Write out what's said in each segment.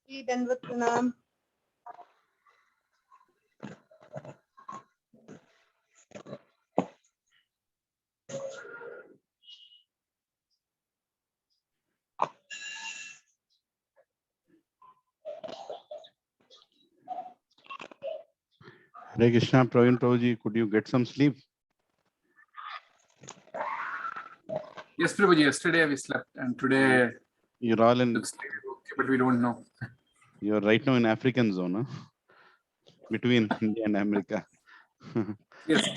Dandavat Pranam. Hare Krishna, Praveen Prabhuji, could you get some sleep? Yes, Prabhuji, yesterday we slept and today You're all in, looks like it's okay, but we don't know. you're right now in African zone, huh? Between India and America. Yes.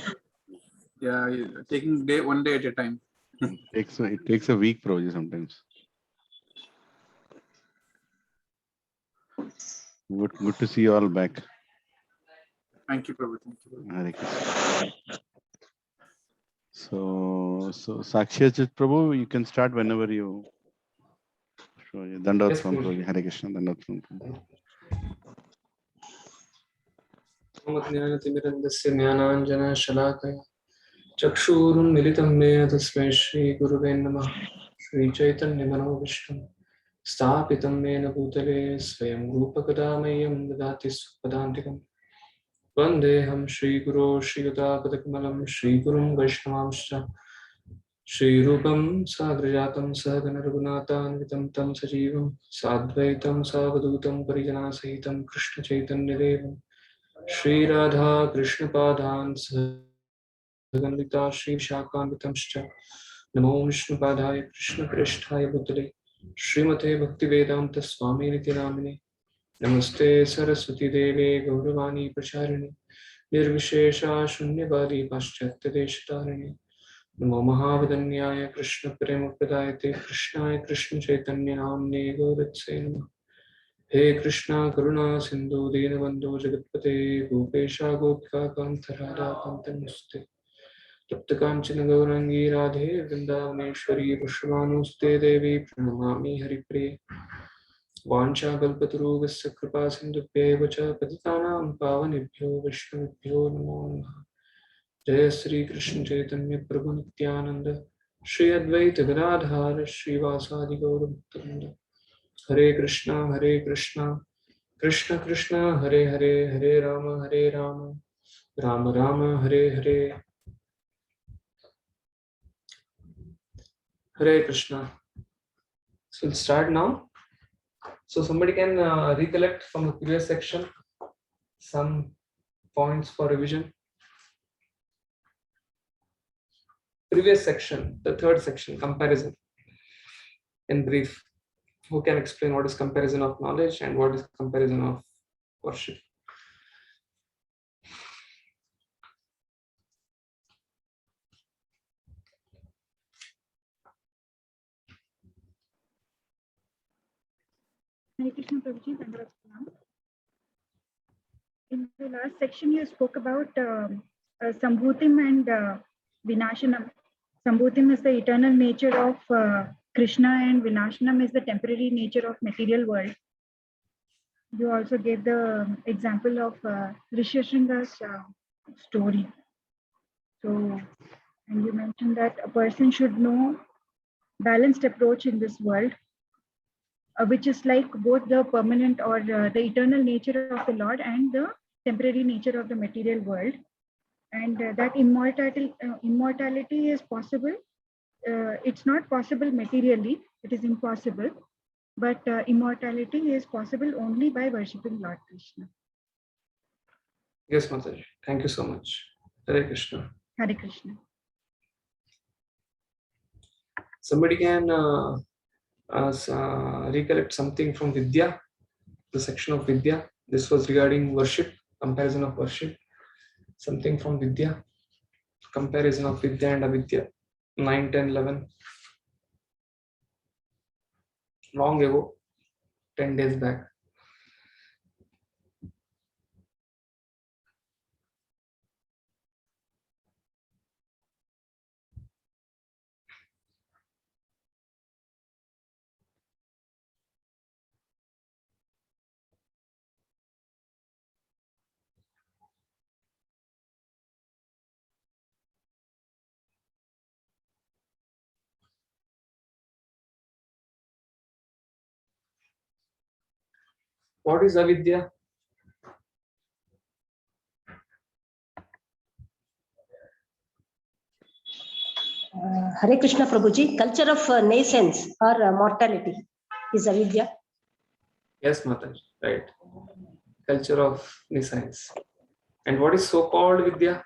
Yeah, taking one day at a time. It takes a week, Prabhuji, sometimes. Good to see you all back. Thank you, Prabhu. Thank you, Prabhu. Hare Krishna. So Sakshiyajit Prabhu, you can start whenever you show. Dandavat Yes, from Prabhuji. Prabhuji. Hare Krishna, Dandavat from Prabhuji. ज्ञानतिमिरन्दस्य ज्ञानाञ्जनशलाकया चक्षुरुन्मिलितं येन तस्मै श्रीगुरुवे नमः। श्रीचैतन्यमनोभीष्टं स्थापितं येन भूतले स्वयं रूपकदा मह्यं ददाति स्वपदान्तिकं। वन्देऽहं श्रीगुरो श्रीयुतापदकमलं श्रीगुरुं वैष्णवांश्च श्रीरूपं साग्रजातं सहगणरघुनाथान्वितं तं सजीवं साद्वैतं सावधूतं परिजनासहितं कृष्णचैतन्यदेवं श्री राधा कृष्ण पादान् सहगणिता श्री शाकान्वितंश्च नमो विष्णुपादाय कृष्णप्रेष्ठाय भूतले श्रीमते भक्तिवेदांत स्वामी निति नामिने नमस्ते सरस्वती देवे गौरवाणी प्रचारिणे निर्विशेषा शून्यवादी पाश्चात्यदेशतारिणे नमो महावदन्याय कृष्ण प्रेम प्रदायते कृष्णाय कृष्ण चैतन्य नामने गौरत्से नमः। हे कृष्णा करुणा सिंधु दीनबंधु जगत्पते भूपेशा गोपिका कांत राधा कांत नमस्ते। तप्त कांचन गौरांगी राधे वृंदावनेश्वरी पुष्पमानुस्ते देवी प्रणमामि हरिप्रिये। वाञ्छाकल्पतरुभ्यश्च कृपा सिन्धुभ्येव च पतितानां पावनेभ्यो वैष्णवेभ्यो नमो नमः। जय श्री कृष्ण चैतन्य प्रभु नित्यानंद श्री अद्वैत गदाधर श्रीवासादि गौर भक्तवृंद। हरे कृष्णा कृष्ण कृष्ण हरे हरे हरे राम राम राम हरे हरे। हरे Krishna. So we'll start now. So somebody can recollect from the previous section some points for revision. Previous section, the third section, comparison. In brief, who can explain what is comparison of knowledge and what is comparison of worship? Hare Krishna Prabhuji, Dandavat Pranam. In the last section, you spoke about Sambhutim and Vinashanam. Sambhutim is the eternal nature of Krishna and Vinashanam is the temporary nature of material world. You also gave the example of Rishyashringa's story. So, and you mentioned that a person should know balanced approach in this world, which is like both the permanent or the eternal nature of the Lord and the temporary nature of the material world, and that immortality is possible. It's not possible materially, it is impossible, but immortality is possible only by worshipping Lord Krishna. Yes, Mataji. Thank you so much. Hare Krishna. Hare Krishna. Somebody can recollect something from Vidya, the section of Vidya. This was regarding worship, comparison of worship. Something from Vidya, comparison of Vidya and Avidya, 9, 10, 11. Long ago, 10 days back. What is avidya? Hare Krishna Prabhuji, culture of nascence or mortality is avidya. Yes, Mataji, right. Culture of nescience. And what is so-called vidya?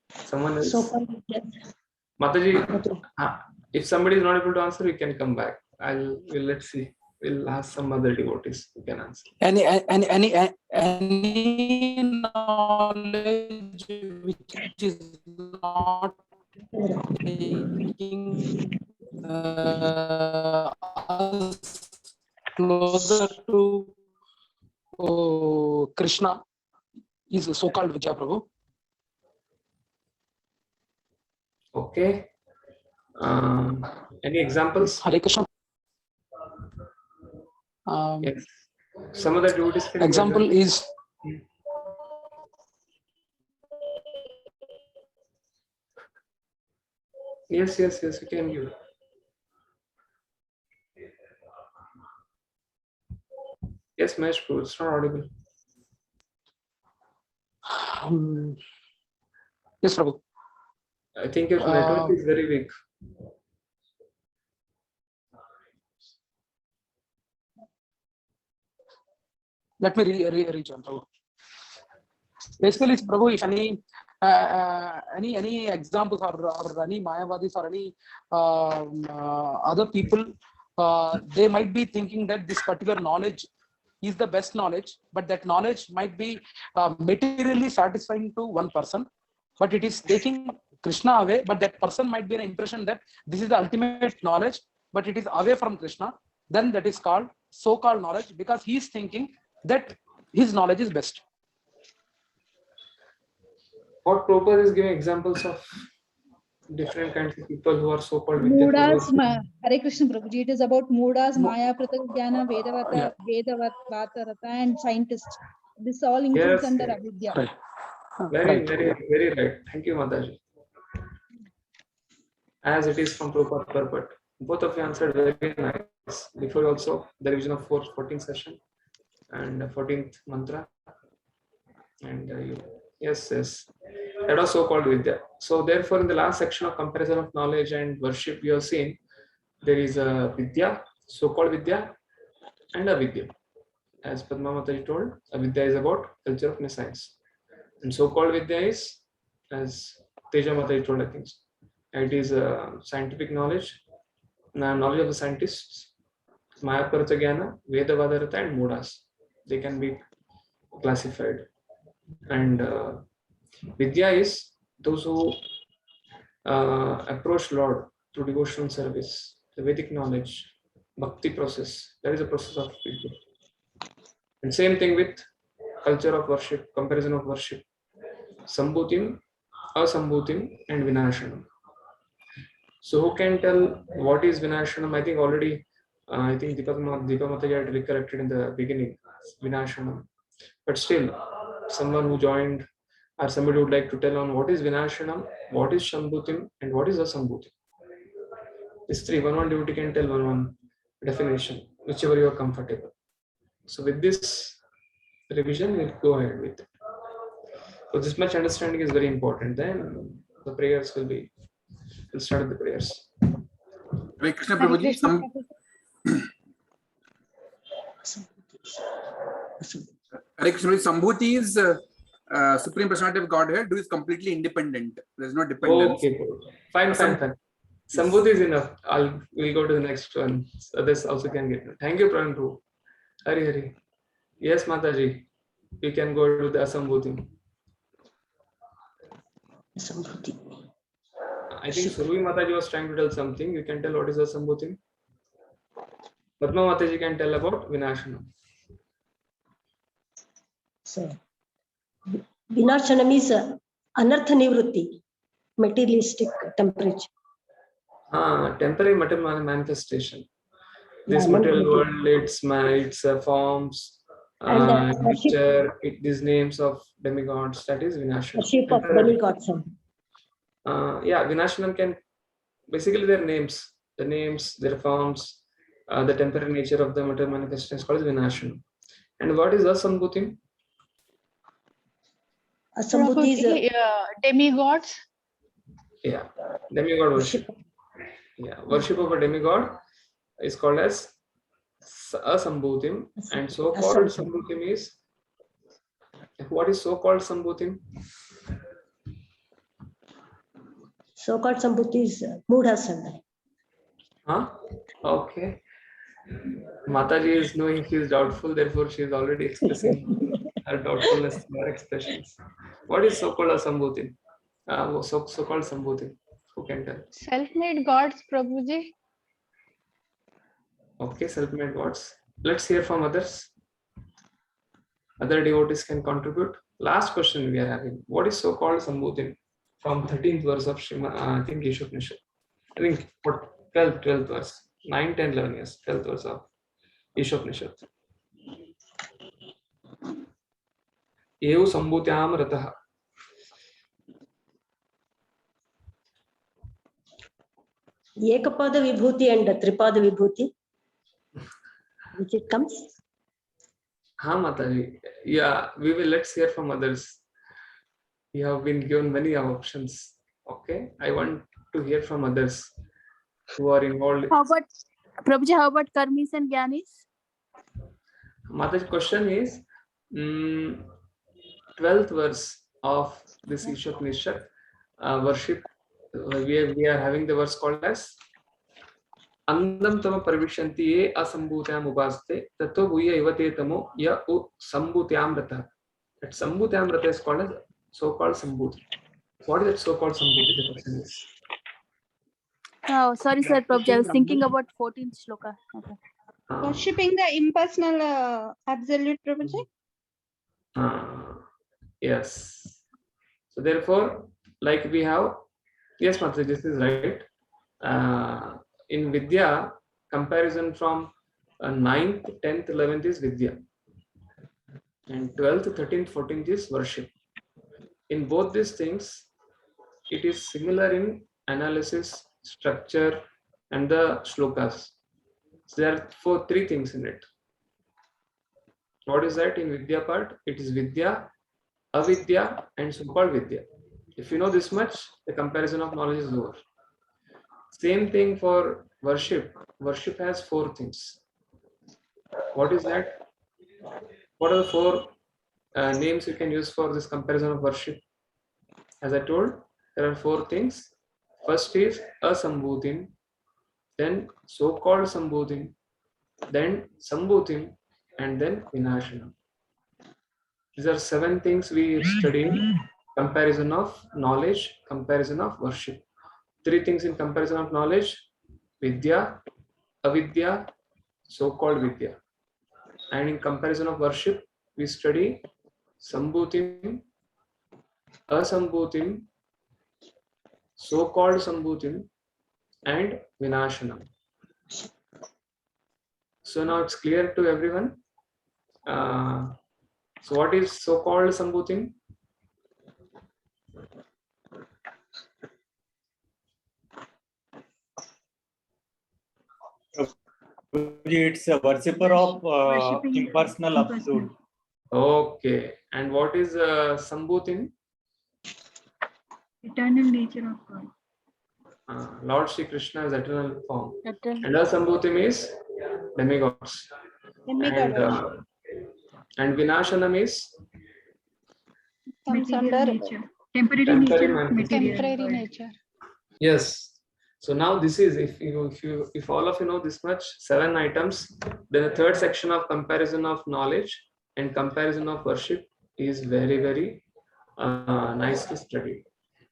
Someone else? So-called vidya. Mataji, Okay. if somebody is not able to answer, we can come back. Let's see. We'll ask some other devotees who can answer. Any knowledge which is not taking us closer to Krishna is so-called Vidya, Prabhu. Okay. Any examples? Hare Krishna. Yes. Some of the devotees can give Example is yes, you can give. Yes, Mahesh Prabhu, it's not audible. yes, Prabhu. I think your network is very weak. Let me rejoin, Prabhu. Basically, Prabhu, if any examples or any Mayavadis or any other people, they might be thinking that this particular knowledge is the best knowledge, but that knowledge might be materially satisfying to one person, but it is taking Krishna away. But that person might be an impression that this is the ultimate knowledge, but it is away from Krishna. Then that is called so-called knowledge, because he is thinking that his knowledge is best. What Prabhupada is giving examples of different kinds of people who are so-called Moodas, Hare Krishna Prabhuji, it is about Moodas, Maya, Pratyajnana, Vedavatarata, and scientists. This all includes under avidya. Right. Very right. Thank you, Mataji. As it is from Prabhupada purport. Both of you answered very nice. Before also, the revision of 14th session and 14th mantra. And yes. That was so-called Vidya. So therefore, in the last section of comparison of knowledge and worship, we have seen there is a Vidya, so-called Vidya, and Avidya. As Padma Mataji told, Avidya is about culture of nescience. And so-called Vidya is, as Teja Mataji told, I think, it is scientific knowledge, knowledge of the scientists, Maya Pratyajnana, Vedavadarata, and Moodas. They can be classified. And Vidya is those who approach Lord through devotional service, the Vedic knowledge, bhakti process. That is a process of Vidya. And same thing with culture of worship, comparison of worship, Sambhutim, Asambhutim, and Vinashanam. So who can tell what is Vinashanam? I think already, I think Deepa Mataji had recollected in the beginning, Vinashanam. But still, someone who joined or somebody would like to tell on what is Vinashanam, what is Shambhutim, and what is Asambhutim. These three, one devotee can tell one definition, whichever you are comfortable. So with this revision, we'll go ahead with it. So this much understanding is very important. Then the prayers will be, we'll start with the prayers. Hare Krishna Prabhuji, Hare Krishna Prabhuji, Sambhuti is Supreme Personality of Godhead, who is completely independent. There is no dependence. Okay, fine. Sambhuti is enough. We'll go to the next one. Others also can get it. Thank you, Pranam. Hari. Yes, Mataji. We can go to the Asambhuti. I think Survi Mataji was trying to tell something. You can tell what is Asambhuti. Padma Mataji can tell about Vinashanam. So, Vinashanam is anartha nivrutti, materialistic temperature. Temporary material manifestation. This material world, its forms, nature, these names of demigods, that is Vinashanam. Worship of demigods. Vinashanam can basically their names, their forms, the temporary nature of the material manifestation is called as Vinashanam. And what is Asambhutim? Asambhuti is Prabhuji, demigods. Yeah, demigod worship. Yeah, worship of a demigod is called as Asambhutim, and so-called Sambhutim is, what is so-called Sambhutim? so-called Sambhuti is Moodhasana. Huh? Okay. Mataji is knowing she is doubtful, therefore she is already expressing her doubtfulness in her expressions. What is so-called Asambhutim? So-called Sambhutim. Who can tell? Self-made gods, Prabhuji. Okay, self-made gods. Let's hear from others. Other devotees can contribute. Last question we are having. What is so-called Sambhutim? From 13th verse of Srimad, I think Ishopanishad. I think 12th verse. 9, 10, 11 years. 12th verse of Ishopanishad. Ev Sambhutyam Rataha. Ekapada Vibhuti and Tripada Vibhuti, which it comes. Ha Mataji. Yeah, we will, let's hear from others. You have been given many options. Okay, I want to hear from others who are involved. How about Prabhuji? How about Karmis and Gyanis? Mata's question is 12th verse of this Ishopanishad worship. We are having the verse called as Andam tama parvishanti ye asambhutyam upaste tato guya ivate tamo ya sambhutyam rata. That sambhutyam rata is called as so-called Sambhuti. What is that so-called Sambhuti? The question is. Oh, sorry, sir, Prabhuji. I was thinking about 14th shloka. Okay. Worshipping the impersonal absolute, Prabhuji. Yes. So therefore, like we have, yes, Mataji, this is right. In Vidya, comparison from 9th, 10th, 11th is Vidya. And 12th, 13th, 14th is worship. In both these things, it is similar in analysis, structure, and the shlokas. So there are three things in it. What is that in Vidya part? It is Vidya, Avidya, and so-called Vidya. If you know this much, the comparison of knowledge is over. Same thing for worship. Worship has 4 things. What is that? What are the 4 names you can use for this comparison of worship? As I told, there are 4 things. First is Asambhutim, then so-called Sambhutim, then Sambhutim, and then Vinashanam. These are 7 things we study in comparison of knowledge, comparison of worship. 3 things in comparison of knowledge: Vidya, Avidya, so-called Vidya. And in comparison of worship, we study Sambhutim, Asambhutim, so-called Sambhutim, and Vinashanam. So now it's clear to everyone. So what is so-called Sambhutim? It's a worshipper of Worshipping impersonal absolute. Okay. And what is Sambhutim? Eternal nature of God. Lord Shri Krishna's eternal form. Eternal. And Asambhutim is demigods. And Vinashanam is Comes Material under nature. Temporary Temporary nature of manifestation. material. temporary nature. yes. So now this is, if all of you know this much, 7 items, then the third section of comparison of knowledge and comparison of worship is very, very nicely studied.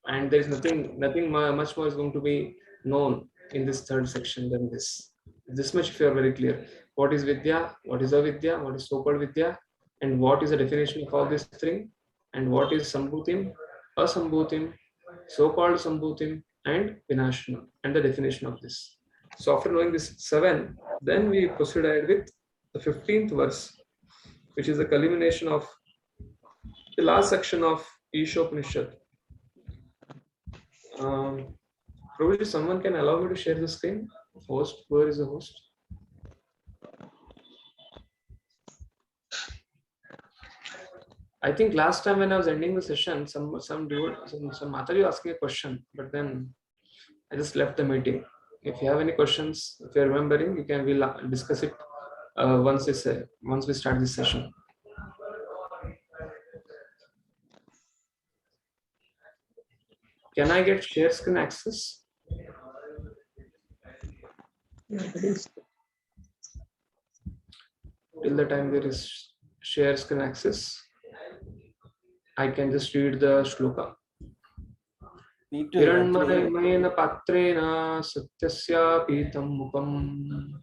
And there is nothing much more is going to be known in this third section than this. This much if you are very clear. What is Vidya? What is Avidya? What is so-called Vidya? And what is the definition of all this thing? And what is Sambhutim, Asambhutim, so-called Sambhutim, and Vinashanam, and the definition of this. So after knowing this 7, then we proceed ahead with the 15th verse, which is the culmination of the last section of Ishopanishad. Probably someone can allow me to share the screen. Host, where is the host? I think last time when I was ending the session, some Mataji asking a question, but then I just left the meeting. If you have any questions, if you're remembering, you can we'll discuss it once we start this session. Can I get share screen access? Till the time there is share screen access, I can just read the shloka. Need to Hiranmayena patrena satyasya pitam mukam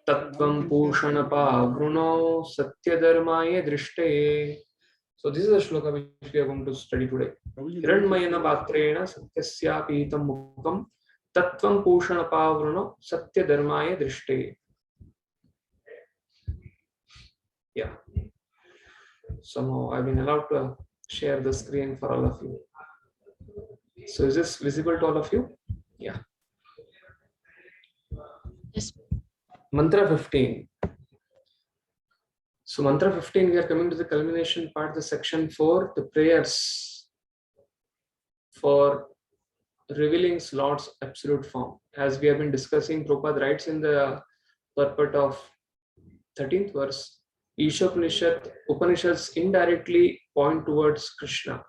Tattvam pushanapa vruno satyadharmaya drishtaye. So this is the shloka which we are going to study today. Hiranmayena patrena satyasya pitam mukam Tattvam pushanapa vruno satyadharmaya drishtaye. Yeah. So now I've been allowed to share the screen for all of you. So is this visible to all of you? Yeah. Yes. Mantra 15. So mantra 15, we are coming to the culmination part, the section 4, the prayers for revealing Lord's absolute form. As we have been discussing, Prabhupada writes in the purport of 13th verse, Upanishads indirectly point towards Krishna,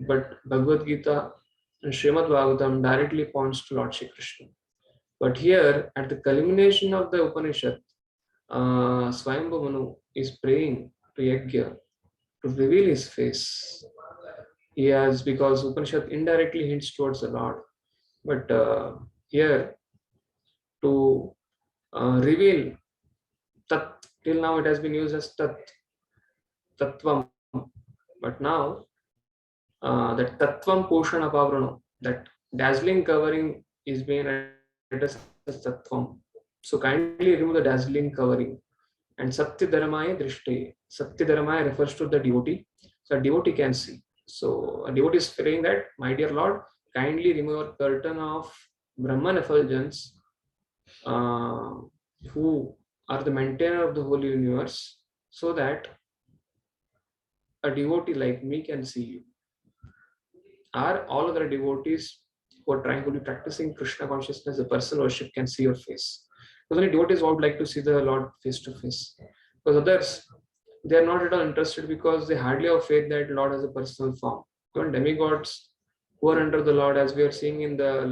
but Bhagavad Gita and Srimad Bhagavatam directly points to Lord Shri Krishna. But here, at the culmination of the Upanishad, Swayambhu Manu is praying to Yajna to reveal his face. He has, because Upanishad indirectly hints towards the Lord, but here to reveal Tat. Till now it has been used as Tat, Tattvam, but now that Tattvam Poshana Pavrano, that dazzling covering is being addressed as Tattvam. So kindly remove the dazzling covering. And Satya Dharmaya Drishtaye. Satya Dharmaya refers to the devotee. So a devotee can see. So a devotee is praying that, my dear Lord, kindly remove a curtain of Brahman effulgence who are the maintainer of the whole universe, so that a devotee like me can see you. Or all other devotees who are trying to be practicing Krishna consciousness, the personal worship, can see your face. Because only devotees would like to see the Lord face to face. Because others, they are not at all interested because they hardly have faith that Lord has a personal form. Even demigods who are under the Lord, as we are seeing in the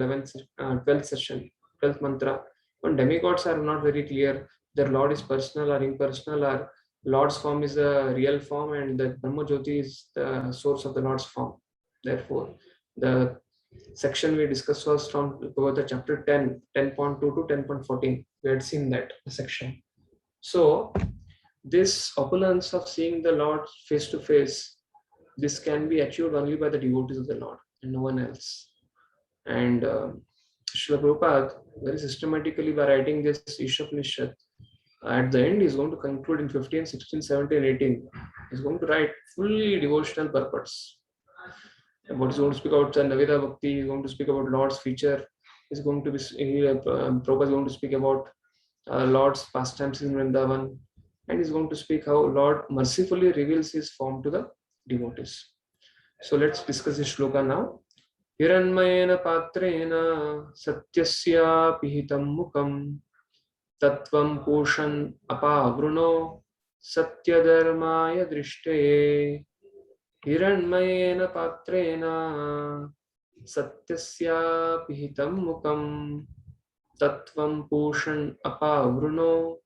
12th session, 12th mantra, when demigods are not very clear their Lord is personal or impersonal, or Lord's form is a real form and the Brahma Jyoti is the source of the Lord's form. Therefore, the section we discussed was from the chapter 10, 10.2 to 10.14. We had seen that section. So this opulence of seeing the Lord face to face, this can be achieved only by the devotees of the Lord and no one else. And Srila Prabhupada very systematically, by writing this Ishopanishad, at the end he is going to conclude in 15, 16, 17, 18. He is going to write fully devotional purports. What is going to speak about Navida Bhakti, he is going to speak about Lord's feature, is going to be Prabhupada is going to speak about Lord's pastimes in Vrindavan, and is going to speak how Lord mercifully reveals his form to the devotees. So let's discuss this shloka now. Hiranmayena patrena satyasya pihitam mukam Tattvam Poshan Apavruno Satyadharmaya Drishtaye. Hiranmayena patrena satyasya pihitam mukam Tattvam Poshan Apavruno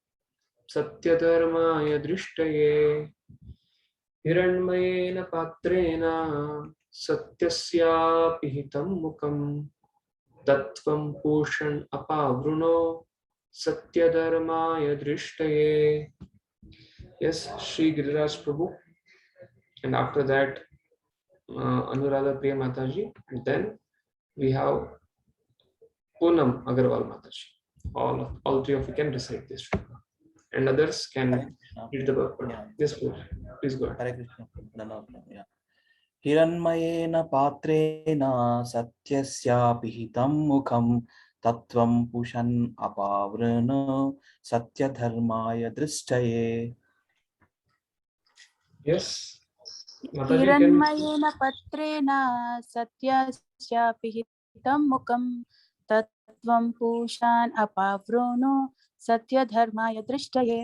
Satyadharmaya Drishtaye. Hiranmayena patrena satyasya pihitam mukam Tattvam Poshan Apavruno Satyadharmaya Drishtaye. Yes, Shri Giriraj Prabhu. And after that, Anuradha Priya Mataji. And then we have Poonam Agarwal Mataji. All three of you can recite this. And others can read the purport. Yes, please go ahead. Hare Krishna. Yeah. Hiranmayena patrena satyasya pihitam mukham Tattvam Pushan Apavrana Satyadharmaya Drishtaye. Yes. Mataji, can हिरण्मयेन पत्रेण सत्यस्य पिहितं मुखं तत्त्वं पूषान् अपावृणो सत्यधर्माय दृष्टये.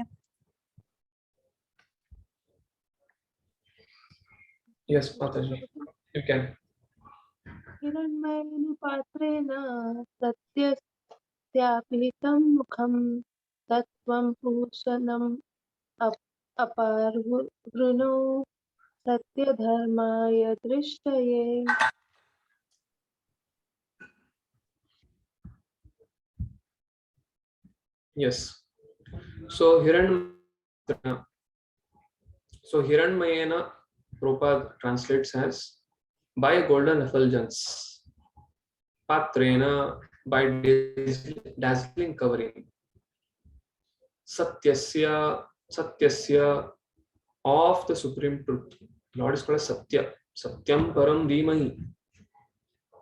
yes, Mataji, you can. हिरण्मयेन पात्रेण सत्यस्यापिहितं मुखं तत्त्वं पूषणम् अपावृणो सत्यधर्माय दृष्टये. Yes. So Hiranmayena, Prabhupada translates as by a golden effulgence, Patrena by dazzling covering, Satyasya of the supreme truth. Lord is called as Satya. Satyam Param Dhimahi.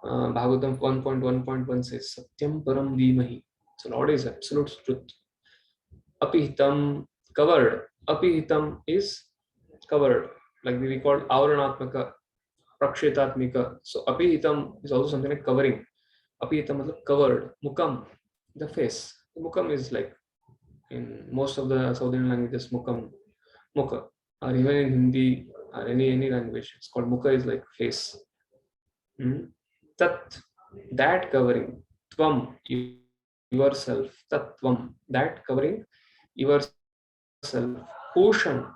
Bhagavatam 1.1.1 says Satyam Param Dhimahi. So Lord is absolute truth. Apihitam, covered. Apihitam is covered, like we call Avaranatmaka, Prakshetatmika. So Apihitam is also something like covering. Apihitam is covered. Mukam, the face. Mukam is like in most of the southern languages, Mukam, Mukha, or even in Hindi or any language, it's called Mukha is like face. Tat, that covering. Tvam, yourself. Tatvam, that covering yourself. Poshan,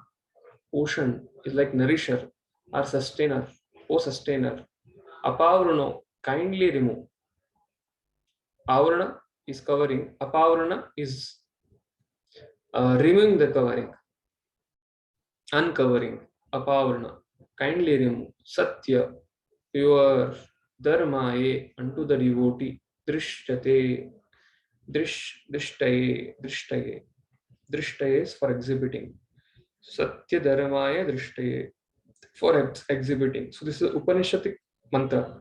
Poshan is like nourisher or sustainer, O sustainer. Apavrano, kindly remove. Avrana is covering. Apavrana is removing the covering. Uncovering. Apavrana, kindly remove. Satya, pure. Dharmaye, unto the devotee. Drishyate, drishtaye. Drishtaye is for exhibiting. Satya Dharmaya Drishtaye, for exhibiting. So this is Upanishadic mantra.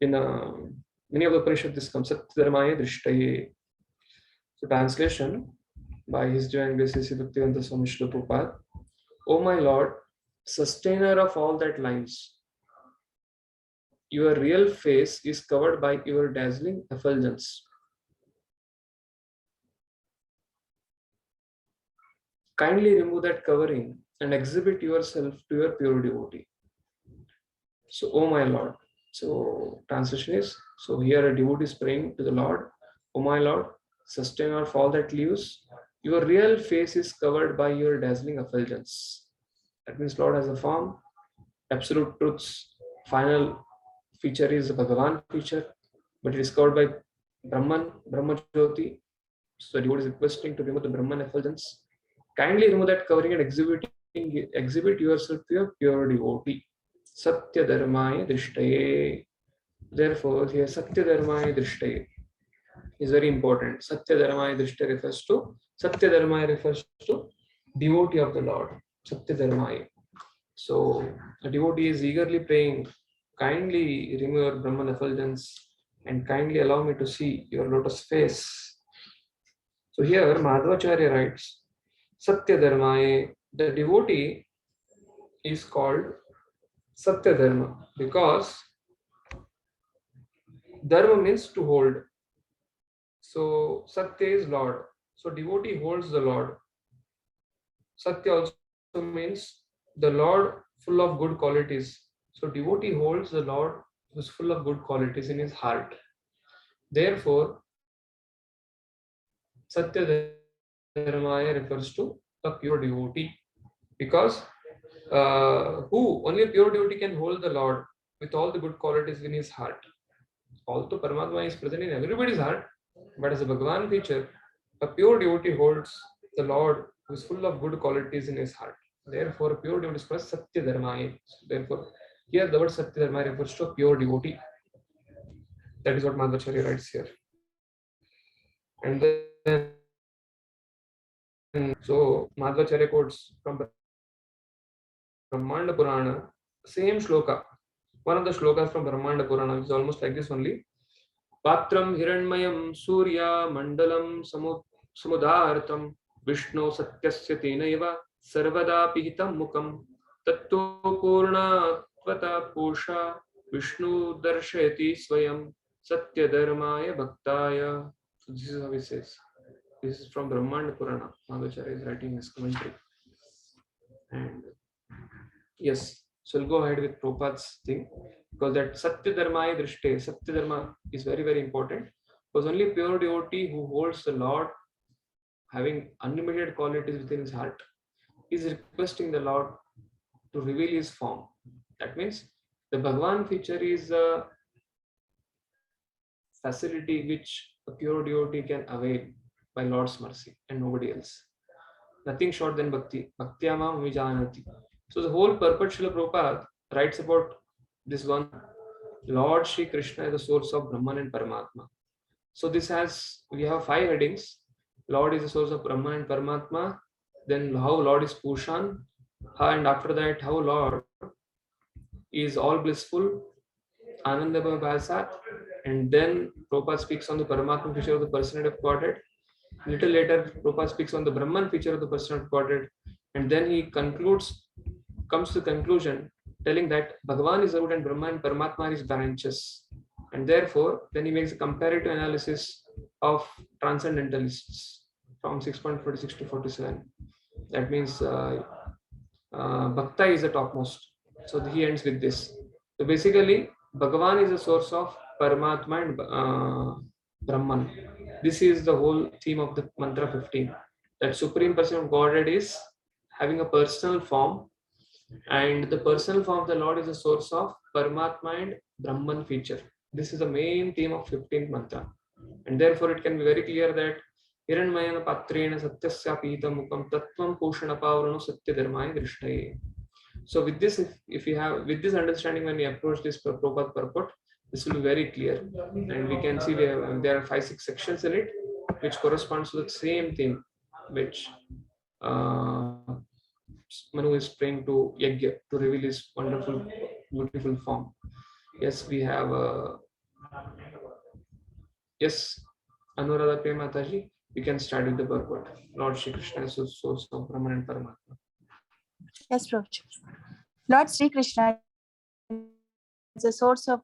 In many of the Upanishads this comes Satya Dharmaya Drishtaye. So translation by His Divine Grace Sri Bhaktivedanta Swami Srila Prabhupada. O my Lord, sustainer of all that lines, your real face is covered by your dazzling effulgence. Kindly remove that covering and exhibit yourself to your pure devotee. So, oh my Lord. So, translation is, so here a devotee is praying to the Lord, oh my Lord, sustainer of all that lives, your real face is covered by your dazzling effulgence. That means Lord has a form, absolute truth's final feature is the Bhagavan feature, but it is covered by Brahman, Brahma Jyoti. So, the devotee is requesting to remove the Brahman effulgence. Kindly remove that covering and exhibit yourself to your pure devotee. Satya Dharmaya Drishtaye. Therefore, here Satya Dharmaya Drishtaye is very important. Satya Dharmaya Drishtaye refers to devotee of the Lord. Satya Dharmaya. So, a devotee is eagerly praying, kindly remove your Brahman effulgence and kindly allow me to see your lotus face. So, here Madhvacharya writes, Satya Dharmaye, the devotee is called Satya Dharma because Dharma means to hold. So Satya is Lord. So devotee holds the Lord. Satya also means the Lord full of good qualities. So devotee holds the Lord who is full of good qualities in his heart. Therefore, Satya Dharmaya refers to a pure devotee because only a pure devotee can hold the Lord with all the good qualities in his heart. Although Paramatma is present in everybody's heart, but as a Bhagavan feature, a pure devotee holds the Lord who is full of good qualities in his heart. Therefore, a pure devotee is called Satya Dharmaya. Therefore, here the word Satya Dharmaya refers to a pure devotee. That is what Madhvacharya writes here. And then, so Madhvacharya quotes from Brahmanda Purana, same shloka. One of the shlokas from Brahmanda Purana is almost like this only. Patram Hiranmayam Surya Mandalam Samudhartam Vishnu Satyasya Tenaiva Sarvada Pihitam Mukam तत्तो पूर्णात्वता पोषा Vishnu darshayati swayam satya dharmaya bhaktaya. So this is how he says. This is from Brahmanda Purana. Madhacharya is writing his commentary. And yes, so we'll go ahead with Prabhupada's thing, because that Satya Dharmaya Drishte, Satya Dharma is very, very important, because only pure devotee who holds the Lord having unlimited qualities within his heart is requesting the Lord to reveal his form. That means the Bhagavan feature is a facility which a pure devotee can avail by Lord's mercy and nobody else. Nothing short than Bhakti. Bhaktyamam vijanati. So the whole purport Srila Prabhupada writes about this one. Lord Shri Krishna is the source of Brahman and Paramatma. So this has, we have 5 headings. Lord is the source of Brahman and Paramatma. Then how Lord is Pushan. And after that, how Lord is all blissful, Anandamaya Bhasat. And then Prabhupada speaks on the Paramatma feature of the personality of Godhead. Little later, Prabhupada speaks on the Brahman feature of the personality of Godhead. And then he comes to the conclusion, telling that Bhagavan is the root and Brahman and Paramatma are his branches. And therefore, then he makes a comparative analysis of transcendentalists from 6.46 to 47. That means Bhakta is the topmost. So he ends with this. So basically, Bhagavan is the source of Paramatma and Brahman. This is the whole theme of the mantra 15. That Supreme Person of Godhead is having a personal form, and the personal form of the Lord is the source of Paramatma and Brahman feature. This is the main theme of 15th mantra. And therefore it can be very clear that Hiranmayana Patrena Satyasya Pita Mukam Tattvam Poshana Pavrano Satya Dharmaya Drishtaye. So with this, if you have with this understanding, when we approach this Prabhupada purport, this will be very clear, and we can see there are 5-6 sections in it which corresponds to the same thing which Manu is praying to Yajna to reveal his wonderful, beautiful form. Yes, we have yes, Anuradha P. Mataji, we can start with the purport. Lord Shri Krishna is the source of Brahman and Paramatma. Yes, Prabhuji. Lord Sri Krishna is the source of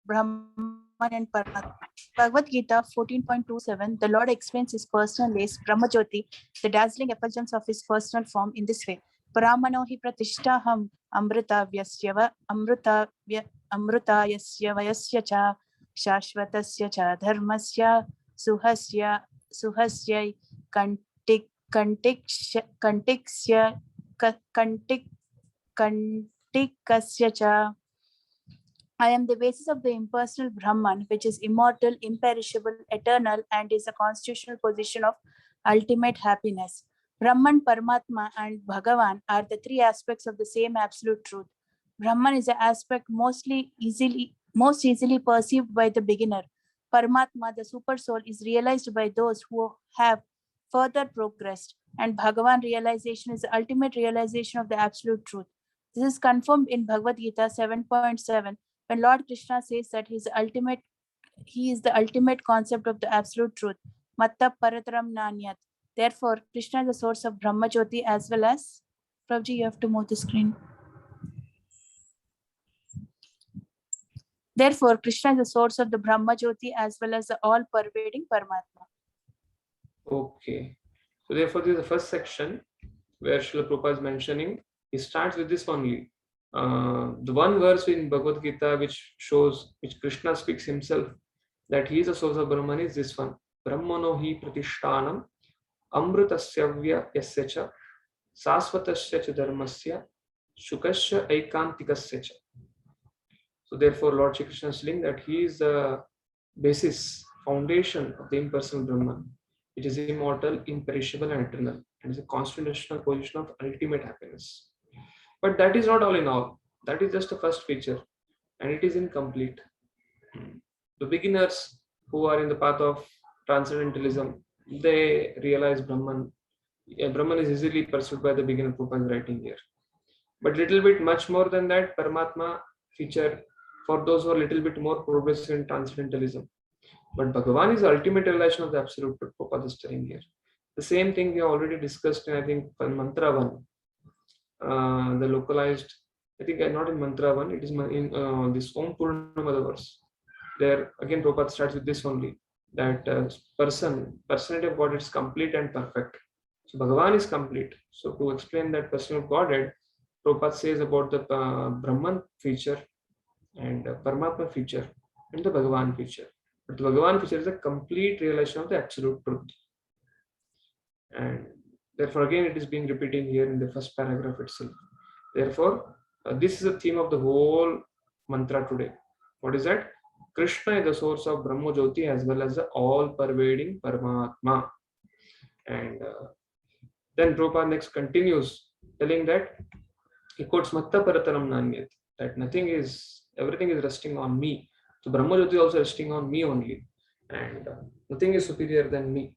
Brahman and Paramatma. Bhagavad Gita 14.27, the Lord explains his personal lays, Brahmajyoti, the dazzling effulgence of his personal form, in this way. Paramano hi pratishtaham amrita vyasya yasya vayasya cha shashvatasya cha dharmasya suhasya kantikasya cha. I am the basis of the impersonal Brahman, which is immortal, imperishable, eternal, and is a constitutional position of ultimate happiness. Brahman, Paramatma, and Bhagavan are the 3 aspects of the same absolute truth. Brahman is the aspect most easily perceived by the beginner. Paramatma, the super soul, is realized by those who have further progressed, and Bhagavan realization is the ultimate realization of the absolute truth. This is confirmed in Bhagavad Gita 7.7. when Lord Krishna says that he is the ultimate concept of the absolute truth. Matta Parataram Nanyat. Therefore, Krishna is the source of Brahma Jyoti as well as. Prabhuji, you have to move the screen. Therefore, Krishna is the source of the Brahma Jyoti as well as the all-pervading Paramatma. Okay. So therefore, this is the first section where Srila Prabhupada is mentioning. He starts with this only. The one verse in Bhagavad Gita which Krishna speaks himself that he is the source of Brahman is this one. Brahmano hi pratishtanam amrutasya yasya cha sasvatasya cha dharmasya shukasya aikantikasya cha. So therefore Lord Shri Krishna is saying that he is the basis, foundation of the impersonal Brahman, which is immortal, imperishable, and eternal, and is a constitutional position of ultimate happiness. But that is not all in all. That is just the first feature, and it is incomplete. The beginners who are in the path of transcendentalism, they realize Brahman. Brahman is easily pursued by the beginner. Prabhupada is writing here. But little bit much more than that, Paramatma feature for those who are a little bit more progressive in transcendentalism. But Bhagavan is the ultimate realization of the absolute truth. Prabhupada is telling here. The same thing we have already discussed in, I think, Mantra 1. the localized, I think not in mantra 1, it is in this Om Purnamada verse. There again Prabhupada starts with this only, that personality of God is complete and perfect. So Bhagavan is complete. So to explain that person of Godhead, Prabhupada says about the Brahman feature and Paramatma feature and the Bhagavan feature. But the Bhagavan feature is a complete realization of the absolute truth. And therefore again it is being repeated here in the first paragraph itself. Therefore this is the theme of the whole mantra today. What is that? Krishna is the source of Brahma Jyoti as well as the all-pervading Paramatma. And then Prabhupada next continues telling that he quotes Matta Paratanam Nanyat, that everything is resting on me. So Brahma Jyoti is also resting on me only, and nothing is superior than me.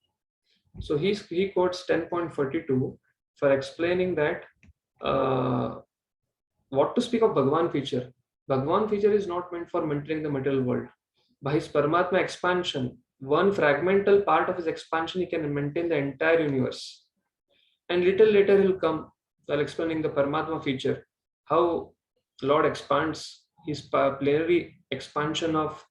So he quotes 10.42 for explaining that what to speak of Bhagavan feature. Bhagavan feature is not meant for maintaining the material world. By his Paramatma expansion, one fragmental part of his expansion, he can maintain the entire universe. And little later he'll come while explaining the Paramatma feature, how Lord expands his plenary expansion of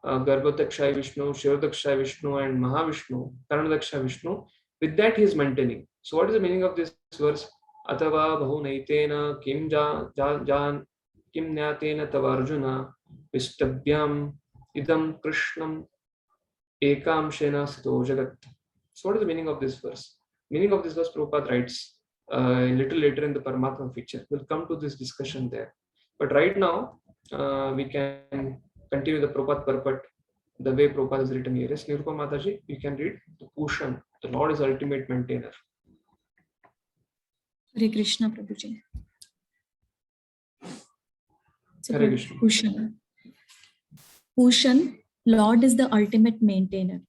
Garbhodakshay Vishnu, Shirodakshay Vishnu and Mahavishnu, Karanadakshay Vishnu. With that he is maintaining. So what is the meaning of this verse? Atava bahu naitena kim jan kim nyatena tava arjuna vistabhyam idam krishnam ekam shena sito jagat. So what is the meaning of this verse? Meaning of this verse, Prabhupada writes a little later in the Paramatma feature. We'll come to this discussion there. But right now, we can continue the Prabhupada purport the way Prabhupada is written here. Yes, Nirupa Mataji, you can read the Pushan. The Lord is ultimate maintainer. Hare Krishna, Prabhuji. Hare Krishna. Pushan. Pushan, Lord is the ultimate maintainer.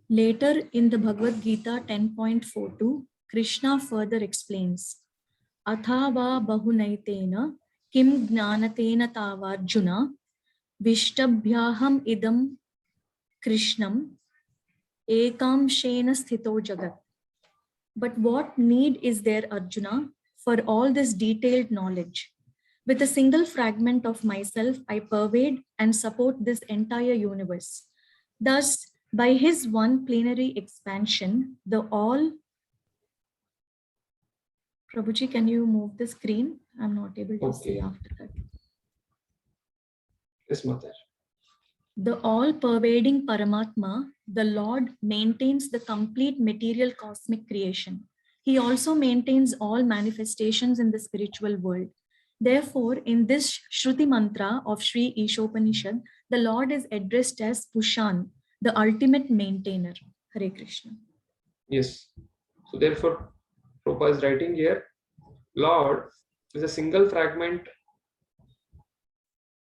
Later in the Bhagavad Gita 10.42, Krishna further explains, Athava bahunaitena kim jnanatena tavarjuna vishtabhyaham idam krishnam ekam shena sthito jagat. But what need is there, Arjuna, for all this detailed knowledge? With a single fragment of myself, I pervade and support this entire universe. Thus, by his one plenary expansion, the all... Prabhuji, can you move the screen? I'm not able to see after that. Yes, Mataji. The all-pervading Paramatma, the Lord, maintains the complete material cosmic creation. He also maintains all manifestations in the spiritual world. Therefore, in this Shruti mantra of Sri Ishopanishad, the Lord is addressed as Pushan, the ultimate maintainer. Hare Krishna. Yes. So therefore, Prabhupada is writing here, Lord is a single fragment,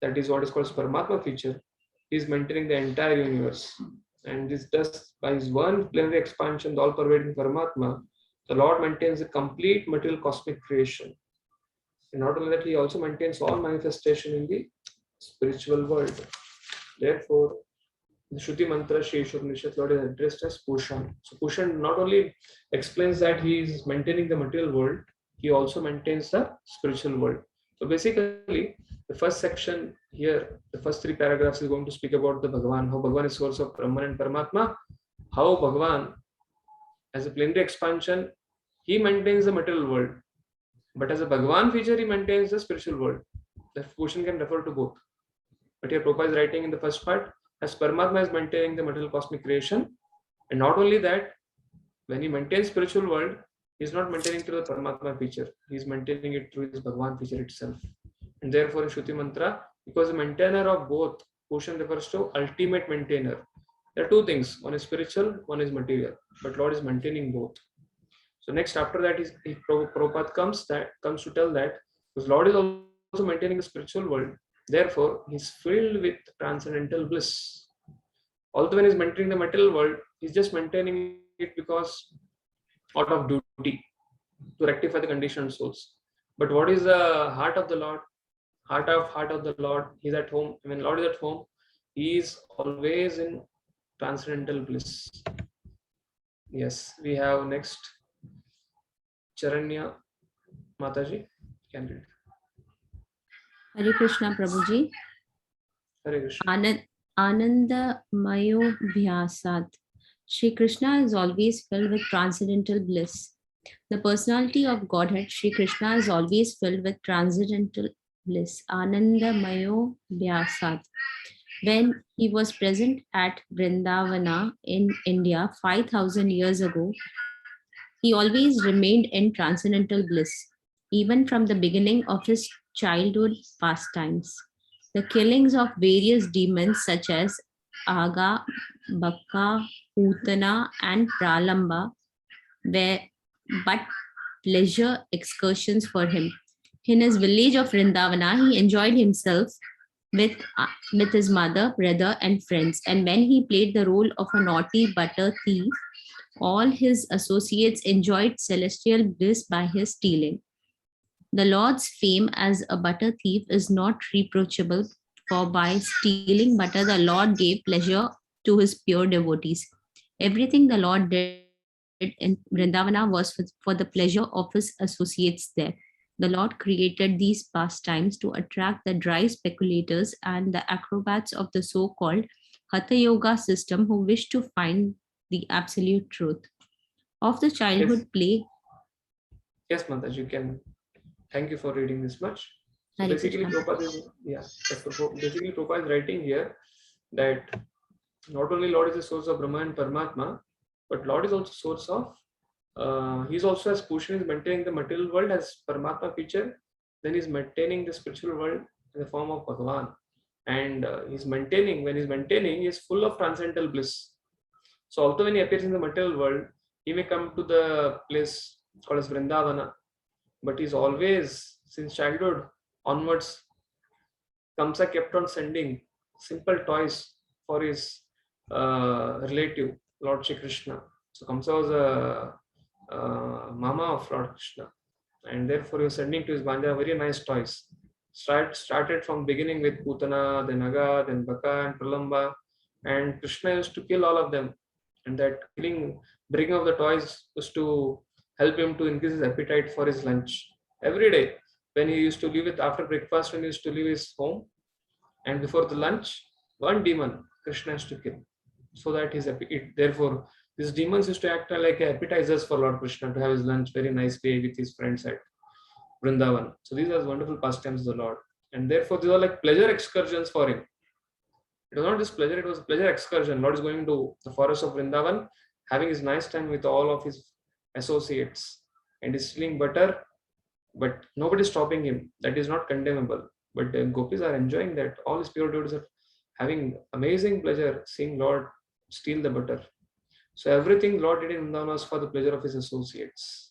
that is what is called Paramatma feature. He is maintaining the entire universe. And this does by his one plenary expansion, the all-pervading Paramatma, the Lord maintains the complete material cosmic creation. And not only that, he also maintains all manifestation in the spiritual world. Therefore, the Shruti mantra Shri Ishopanishad, Lord is addressed as Pushan. So Pushan not only explains that he is maintaining the material world, he also maintains the spiritual world. So basically, the first section here, the first 3 paragraphs is going to speak about the Bhagavan, how Bhagavan is source of Brahman and Paramatma, how Bhagavan, as a plenary expansion, he maintains the material world. But as a Bhagavan feature, he maintains the spiritual world. The Pushan can refer to both. But here Prabhupada is writing in the first part, as Paramatma is maintaining the material cosmic creation. And not only that, when he maintains spiritual world, he is not maintaining through the Paramatma feature. He is maintaining it through his Bhagavan feature itself. And therefore in Shruti mantra, because the maintainer of both, Pushan refers to ultimate maintainer. There are 2 things. One is spiritual, one is material. But Lord is maintaining both. So next after that is Prabhupada comes to tell that because Lord is also maintaining the spiritual world. Therefore, he is filled with transcendental bliss. Although when he is maintaining the material world, he is just maintaining it because out of duty to rectify the conditioned souls. But what is the heart of the Lord? Heart of the Lord. He is at home. When Lord is at home, he is always in transcendental bliss. Yes, we have next Charanya Mataji. Can read. Hare Krishna Prabhuji. Hare Krishna. Ananda Mayo Bhyasat. Shri Krishna is always filled with transcendental bliss. The personality of Godhead, Shri Krishna, is always filled with transcendental bliss. Ananda Mayo Bhyasat. When he was present at Vrindavana in India 5,000 years ago, he always remained in transcendental bliss, even from the beginning of his childhood pastimes. The killings of various demons such as Aga, Bakka, Putana, and Pralamba were but pleasure excursions for him. In his village of Vrindavana, he enjoyed himself with his mother, brother, and friends. And when he played the role of a naughty butter thief, all his associates enjoyed celestial bliss by his stealing. The Lord's fame as a butter thief is not reproachable, for by stealing butter, the Lord gave pleasure to his pure devotees. Everything the Lord did in Vrindavana was for the pleasure of his associates there. The Lord created these pastimes to attract the dry speculators and the acrobats of the so-called Hatha Yoga system who wish to find the absolute truth. Of the childhood play. Yes, Mataji, you can. Thank you for reading this much. So Hare basically, Krishna. Prabhupada is, basically Prabhupada is writing here that not only Lord is the source of Brahma and Paramatma, but Lord is also source of, he's also, as Pushan is maintaining the material world as Paramatma feature, then he's maintaining the spiritual world in the form of Bhagavan. And he's maintaining, when he's maintaining, he's full of transcendental bliss. So although when he appears in the material world, he may come to the place called as Vrindavana, but he's always, since childhood onwards, Kamsa kept on sending simple toys for his relative, Lord Shri Krishna. So Kamsa was a mama of Lord Krishna, and therefore he was sending to his Banja very nice toys. Started from beginning with Putana, then Aga, then Baka and Pralamba, and Krishna used to kill all of them. And that bringing of the toys was to help him to increase his appetite for his lunch. Every day, when he used to leave it after breakfast, when he used to leave his home, and before the lunch, one demon Krishna has to kill, so that his appetite. Therefore, these demons used to act like appetizers for Lord Krishna to have his lunch very nicely with his friends at Vrindavan. So these are wonderful pastimes of the Lord, and therefore these are like pleasure excursions for him. It was not just pleasure; it was pleasure excursion. Lord is going to the forest of Vrindavan, having his nice time with all of his associates, and is stealing butter, but nobody is stopping him. That is not condemnable. But the gopis are enjoying that. All his pure devotees are having amazing pleasure seeing Lord steal the butter. So everything Lord did in Vrindavan was for the pleasure of his associates.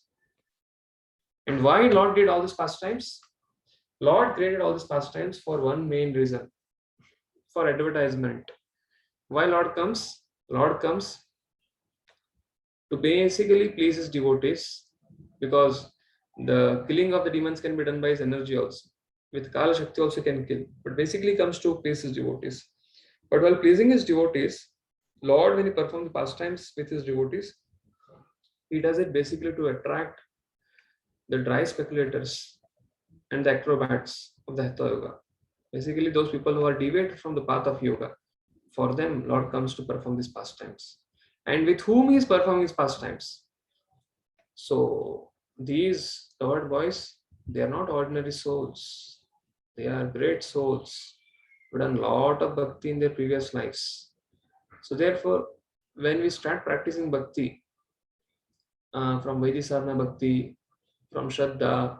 And why Lord did all these pastimes? Lord created all these pastimes for one main reason, for advertisement. Why Lord comes? Lord comes to basically please his devotees, because the killing of the demons can be done by his energy also. With Kala Shakti also can kill, but basically comes to please his devotees. But while pleasing his devotees, Lord, when he performs pastimes with his devotees, he does it basically to attract the dry speculators and the acrobats of the Hatha Yoga. Basically, those people who are deviated from the path of yoga. For them, Lord comes to perform these pastimes. And with whom he is performing his pastimes? So, these covered boys, they are not ordinary souls. They are great souls who done a lot of bhakti in their previous lives. So therefore, when we start practicing bhakti, from Vaidhi bhakti, from Shraddha,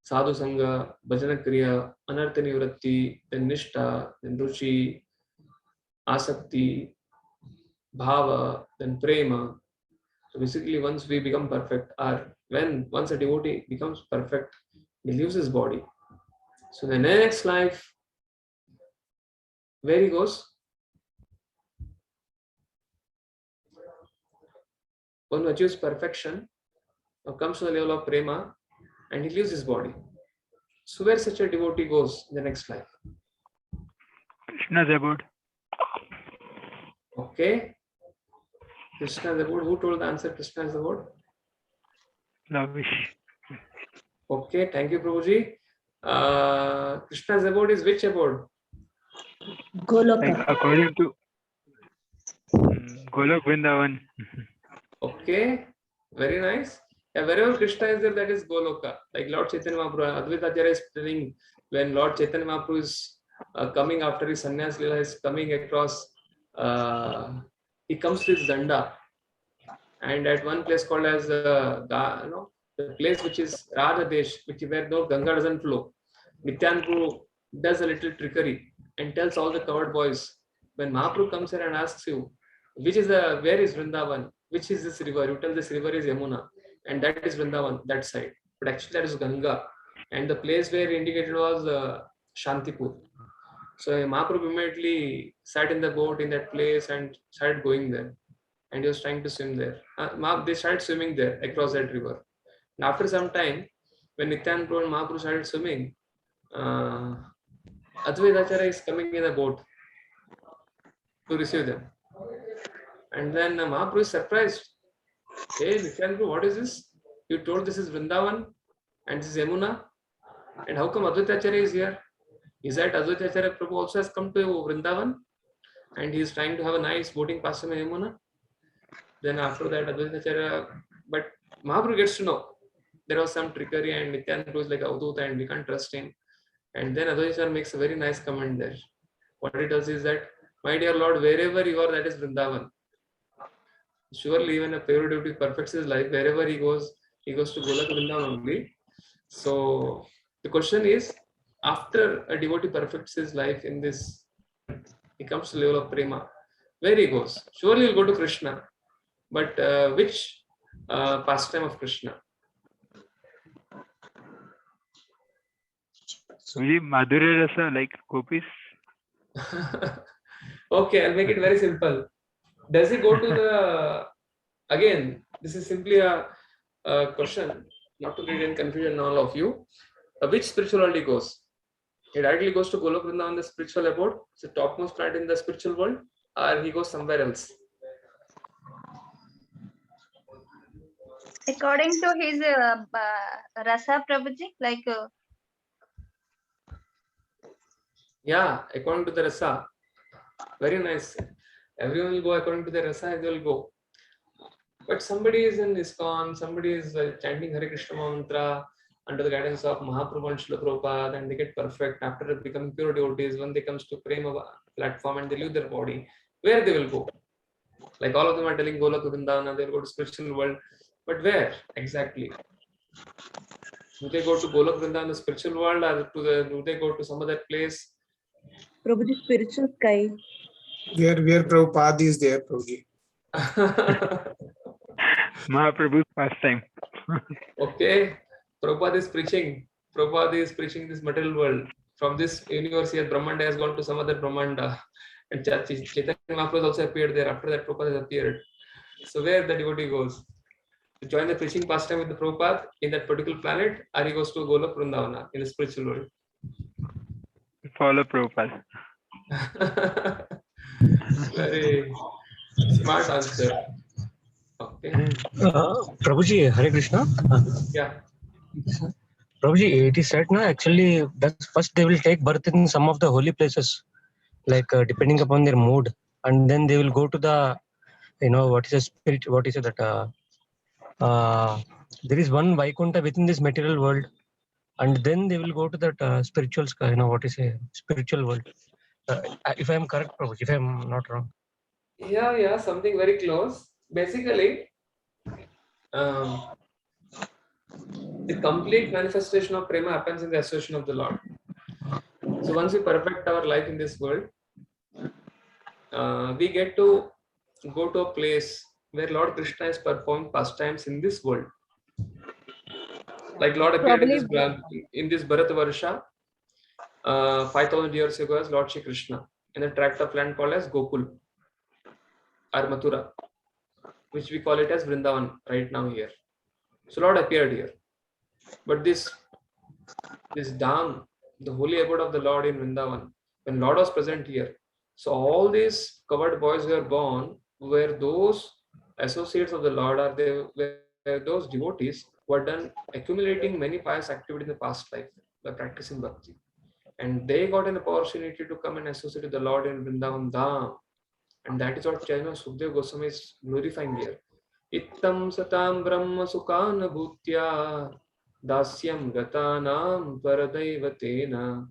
Sadhu Sangha, Bhajana Kriya, Anartha Nivratti, then Nishtha, then Ruchi, Asakti, Bhava, then Prema. So basically, once we become perfect, or once a devotee becomes perfect, he leaves his body. So the next life, where he goes? One who achieves perfection, or comes to the level of prema, and he leaves his body. So where such a devotee goes in the next life? Krishna's abode. Okay. Krishna's abode. Who told the answer? Krishna's abode. Lavish. Okay, thank you, Prabhuji. Krishna's abode is which abode? Goloka. Like according to Golok Vrindavan. Okay, very nice. Yeah, wherever Krishna is there, that is Goloka. Like Lord Chaitanya Mahaprabhu, Advaita Acharya is telling when Lord Chaitanya Mahaprabhu is coming after his sannyas lila, is coming across, he comes to his danda, and at one place called as the place which is Radha Desh, which is where no Ganga doesn't flow. Nityananda does a little trickery and tells all the covered boys, when Mahaprabhu comes here and asks you, where is Vrindavan? Which is this river? You tell this river is Yamuna, and that is Vrindavan, that side. But actually that is Ganga. And the place where indicated was Shantipur. So Mahaprabhu immediately sat in the boat in that place and started going there. And he was trying to swim there. They started swimming there across that river. And after some time, when Nityananda and Mahaprabhu started swimming, Advaita Acharya is coming in a boat to receive them. And then Mahaprabhu is surprised. Hey, Nityananda, what is this? You told this is Vrindavan and this is Yamuna. And how come Advaita Acharya is here? Is that Advaita Acharya Prabhu also has come to Vrindavan? And he is trying to have a nice boating pastime in Yamuna. Then after that, Advaita Acharya, but Mahaprabhu gets to know there was some trickery and Nityananda was like Avadhuta and we can't trust him. And then Advaita Acharya makes a very nice comment there. What he does is that, my dear Lord, wherever you are, that is Vrindavan. Surely even a pure devotee perfects his life. Wherever he goes to Golok Vrindavan only. So the question is, after a devotee perfects his life in this, he comes to the level of prema, where he goes? Surely he'll go to Krishna. But which pastime of Krishna? Maybe Madhurya Rasa, like gopis. Okay, I'll make it very simple. Does he go to the, again, this is simply a question, not to create any confusion all of you. Which spiritual world he goes? He directly goes to Golok Vrindavan, the spiritual abode, it's the topmost planet in the spiritual world, or he goes somewhere else? According to his Rasa Prabhuji, like yeah, according to the Rasa. Very nice. Everyone will go according to the Rasa, they will go. But somebody is in ISKCON, somebody is chanting Hare Krishna mantra under the guidance of Mahaprabhu and Srila Prabhupada, and they get perfect after becoming pure devotees. When they comes to Prema platform and they leave their body, where they will go? Like all of them are telling Golok Vrindavan, they will go to spiritual world. But where exactly? Do they go to Golok Vrindavan, the spiritual world, or do they go to some other place? Prabhuji, spiritual sky. Where Prabhupada is there, Prabhuji. Mahaprabhu's pastime. Okay, Prabhupada is preaching. Prabhupada is preaching this material world. From this universe here, Brahmanda has gone to some other Brahmanda. And Chaitanya Mahaprabhu also appeared there. After that, Prabhupada has appeared. So where the devotee goes? To join the preaching pastime with the Prabhupada in that particular planet, or he goes to Golok Vrindavana in the spiritual world? Follow Prabhupada. Very smart answer. Okay. Prabhuji, Hare Krishna. Yeah. Prabhuji, it is said now actually that first they will take birth in some of the holy places, like depending upon their mood, and then they will go to the, what is a spirit? What is it that? There is one Vaikunta within this material world, and then they will go to that spiritual sky. What is a spiritual world? If I am correct, Prabhuji, if I am not wrong. Yeah, something very close. Basically, the complete manifestation of prema happens in the association of the Lord. So once we perfect our life in this world, we get to go to a place where Lord Krishna is performing pastimes in this world. Like Lord appeared in this Bharatavarsha 5,000 years ago as Lord Shri Krishna in a tract of land called as Gokul or Mathura, which we call it as Vrindavan right now here. So Lord appeared here. But this Dham, the holy abode of the Lord in Vrindavan, when Lord was present here, so all these covered boys who were born were those associates of the Lord, or they were those devotees who had done accumulating many pious activities in the past life. by practicing bhakti. And they got an opportunity to come and associate with the Lord in Vrindavan Dham. And that is what Chaitanya Sukadeva Goswami is glorifying here. Ittam satam brahma sukana bhutya dasyam gatanam paradaivatena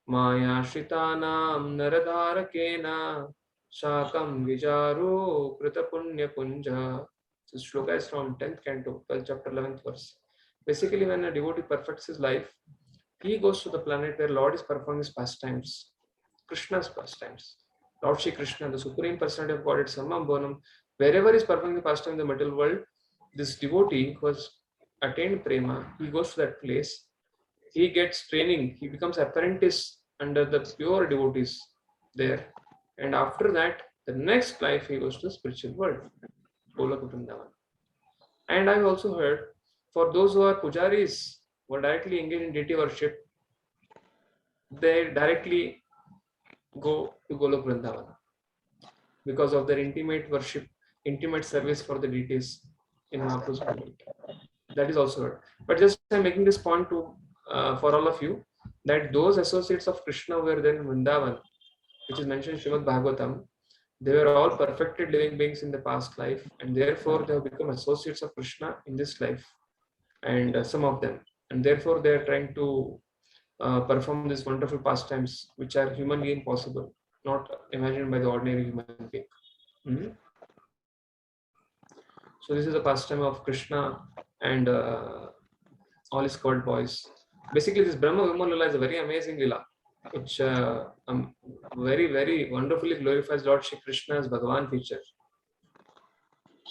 maya shritanam naradharakena shakam vijaro krita punya punja. This shloka is from 10th canto, 12th chapter, 11th verse. Basically, when a devotee perfects his life, he goes to the planet where Lord is performing his pastimes, Krishna's pastimes. Lord Shri Krishna, the Supreme Personality of Godhead, Sarvam Bhunam, wherever he is performing the pastime in the material world, this devotee who has attained prema, he goes to that place, he gets training, he becomes apprentice under the pure devotees there. And after that, the next life he goes to the spiritual world, Golok Vrindavan. And I've also heard, for those who are pujaris, who are directly engaged in deity worship, they directly go to Golok Vrindavan because of their intimate worship, intimate service for the deities in Mahaprabhu's movement. That is also heard. But just I'm making this point to for all of you, that those associates of Krishna were there in Vrindavan, which is mentioned in Srimad Bhagavatam, they were all perfected living beings in the past life, and therefore they have become associates of Krishna in this life, and some of them, and therefore they are trying to perform these wonderful pastimes which are humanly impossible, not imagined by the ordinary human being. So this is a pastime of Krishna and all his court boys. Basically, this Brahma Vimala Lila is a very amazing lila, which very, very wonderfully glorifies Lord Shri Krishna as Bhagavan feature.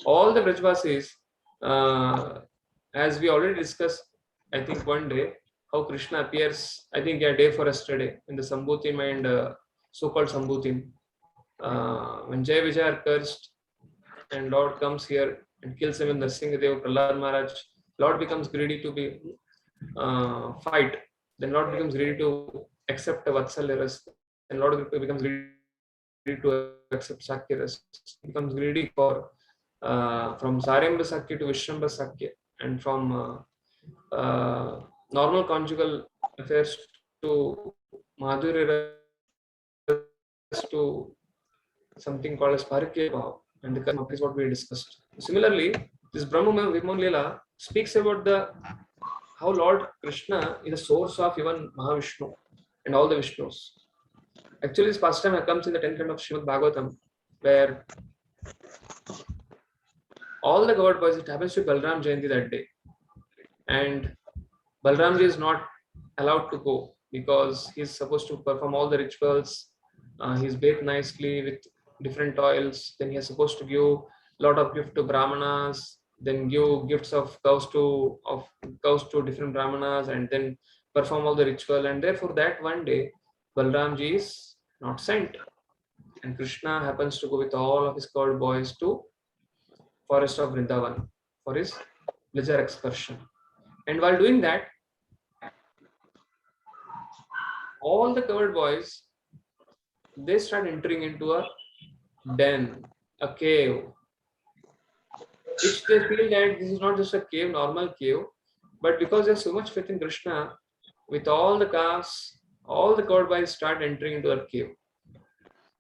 All the Brajvasis, as we already discussed, I think one day, how Krishna appears, I think a day for yesterday, in the Sambhutim and so-called Sambhutim. When Jai Vijay are cursed and Lord comes here and kills him in Nrsingadeva, Prahlad Maharaj, Lord becomes greedy to be fight. Then Lord becomes greedy to accept a Vatsalya ras. And Lord becomes greedy to accept Sakya ras. He becomes greedy for from Sarembha Sakya to Vishrambha Sakya, and from normal conjugal affairs to Madhurya to something called as Parikya Bhav, and the karma is what we discussed. Similarly, this Brahma Vimala Lila speaks about how Lord Krishna is the source of even Mahavishnu and all the Vishnus. Actually, this pastime comes in the 10th canto of Srimad Bhagavatam, where all the god boys, it happens to be Balram Jayanti that day, and Balramji is not allowed to go because he's supposed to perform all the rituals. He's bathed nicely with different oils. Then he is supposed to give a lot of gift to Brahmanas, then give gifts of cows to different Brahmanas, and then perform all the ritual. And therefore, that one day, Balramji is not sent, and Krishna happens to go with all of his court boys to forest of Vrindavan for his leisure excursion. And while doing that, all the covered boys, they start entering into a den, a cave, which they feel that this is not just a cave, normal cave, but because there's so much faith in Krishna, with all the castes, all the covered boys start entering into that cave.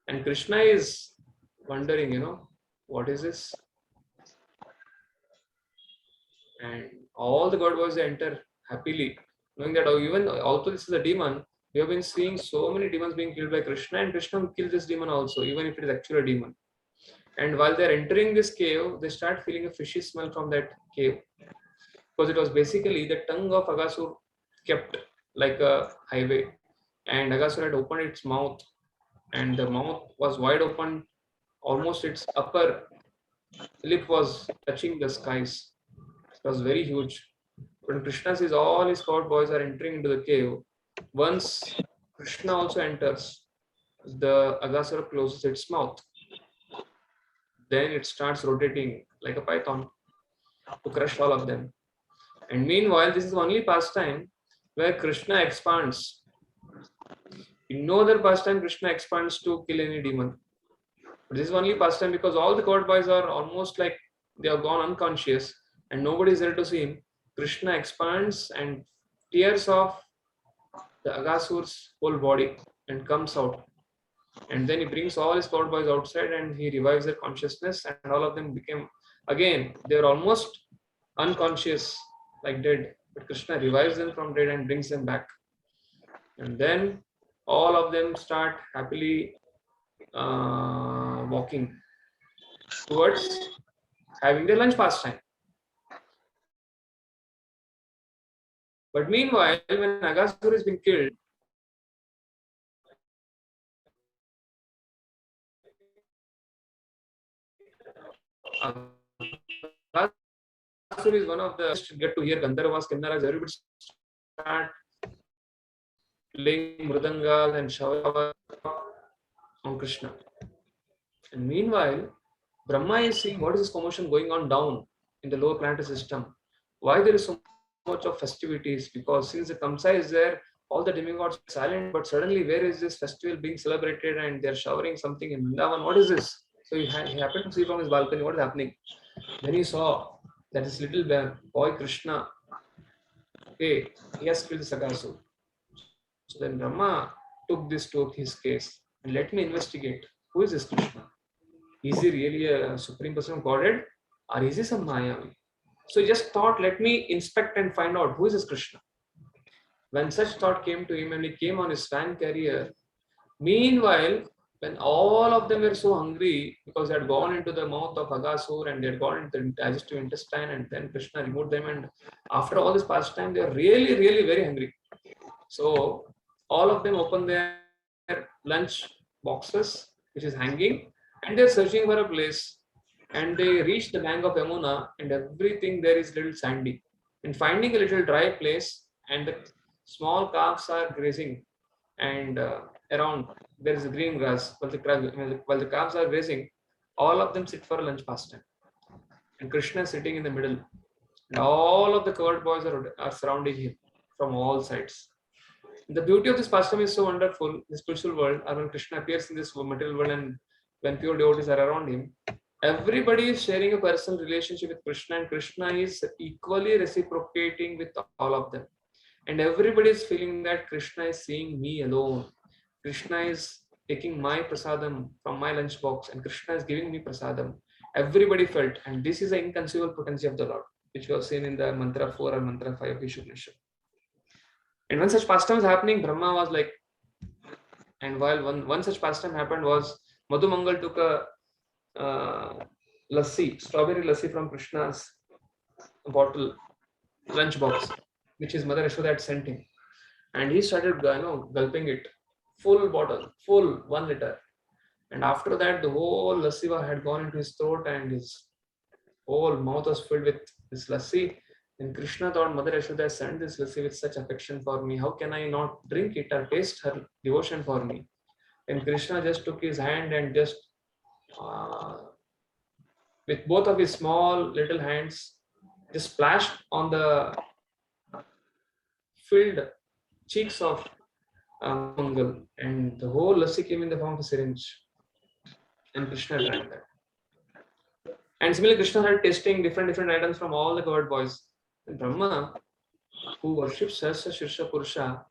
And Krishna is wondering, what is this? And all the god boys, they enter happily, knowing that even although this is a demon, we have been seeing so many demons being killed by Krishna, and Krishna will kill this demon also, even if it is actually a demon. And while they are entering this cave, they start feeling a fishy smell from that cave, because it was basically the tongue of Aghasur kept like a highway, and Aghasur had opened its mouth, and the mouth was wide open, almost its upper lip was touching the skies. It was very huge. When Krishna sees all his court boys are entering into the cave, once Krishna also enters, the Aghasura closes its mouth. Then it starts rotating like a python to crush all of them. And meanwhile, this is the only pastime where Krishna expands. In no other pastime, Krishna expands to kill any demon. But this is only pastime because all the court boys are almost like they have gone unconscious and nobody is there to see him. Krishna expands, and tears of the Agasur's whole body and comes out. And then he brings all his cloud boys outside and he revives their consciousness, and all of them became, again, they were almost unconscious, like dead. But Krishna revives them from dead and brings them back. And then all of them start happily walking towards having their lunch pastime. But meanwhile, when Aghasur is being killed, Aghasur is one of the get to hear Gandharvas, Kinnaras, everybody start playing mridangas and shavas on Krishna. And meanwhile, Brahma is seeing what is this commotion going on down in the lower planetary system. Why there is so much of festivities? Because since the Kamsa is there, all the demigods are silent, but suddenly where is this festival being celebrated and they're showering something in Vrindavan? What is this? So he happened to see from his balcony what is happening. Then he saw that this little boy Krishna, okay, he has killed Aghasur. So then Brahma took this to his case and let me investigate. Who is this Krishna? Is he really a supreme person of Godhead, or is he some Mayavi? So he just thought, let me inspect and find out who is this Krishna. When such thought came to him and he came on his swan carrier, meanwhile, when all of them were so hungry because they had gone into the mouth of Aghasur and they had gone into the digestive intestine, and then Krishna removed them, and after all this pastime, they were really, really very hungry. So all of them opened their lunch boxes, which is hanging, and they're searching for a place, and they reach the bank of Yamuna, and everything there is little sandy. And finding a little dry place, and the small calves are grazing, and around there is a green grass. While the calves are grazing, all of them sit for a lunch pastime, and Krishna is sitting in the middle, and all of the covered boys are surrounding him from all sides. The beauty of this pastime is so wonderful, this spiritual world, and when Krishna appears in this material world and when pure devotees are around him, everybody is sharing a personal relationship with Krishna, and Krishna is equally reciprocating with all of them. And everybody is feeling that Krishna is seeing me alone. Krishna is taking my prasadam from my lunchbox, and Krishna is giving me prasadam. Everybody felt, and this is the inconceivable potency of the Lord, which we have seen in the mantra 4 or mantra 5 of Ishupanishad. And when such pastime was happening, Brahma was like, and while one such pastime happened was, Madhu Mangal took a lassi, strawberry lassi from Krishna's bottle, lunch box, which his mother Yashoda had sent him. And he started gulping it, full bottle, full 1 liter. And after that, the whole lassi had gone into his throat and his whole mouth was filled with this lassi. And Krishna thought, Mother Yashoda sent this lassi with such affection for me. How can I not drink it or taste her devotion for me? And Krishna just took his hand and just, with both of his small little hands, just splashed on the filled cheeks of Mangal. And the whole lassi came in the form of a syringe. And Krishna drank that. And similarly, Krishna started tasting different items from all the covered boys. And Brahma, who worships Sahasra Shirsha Purusha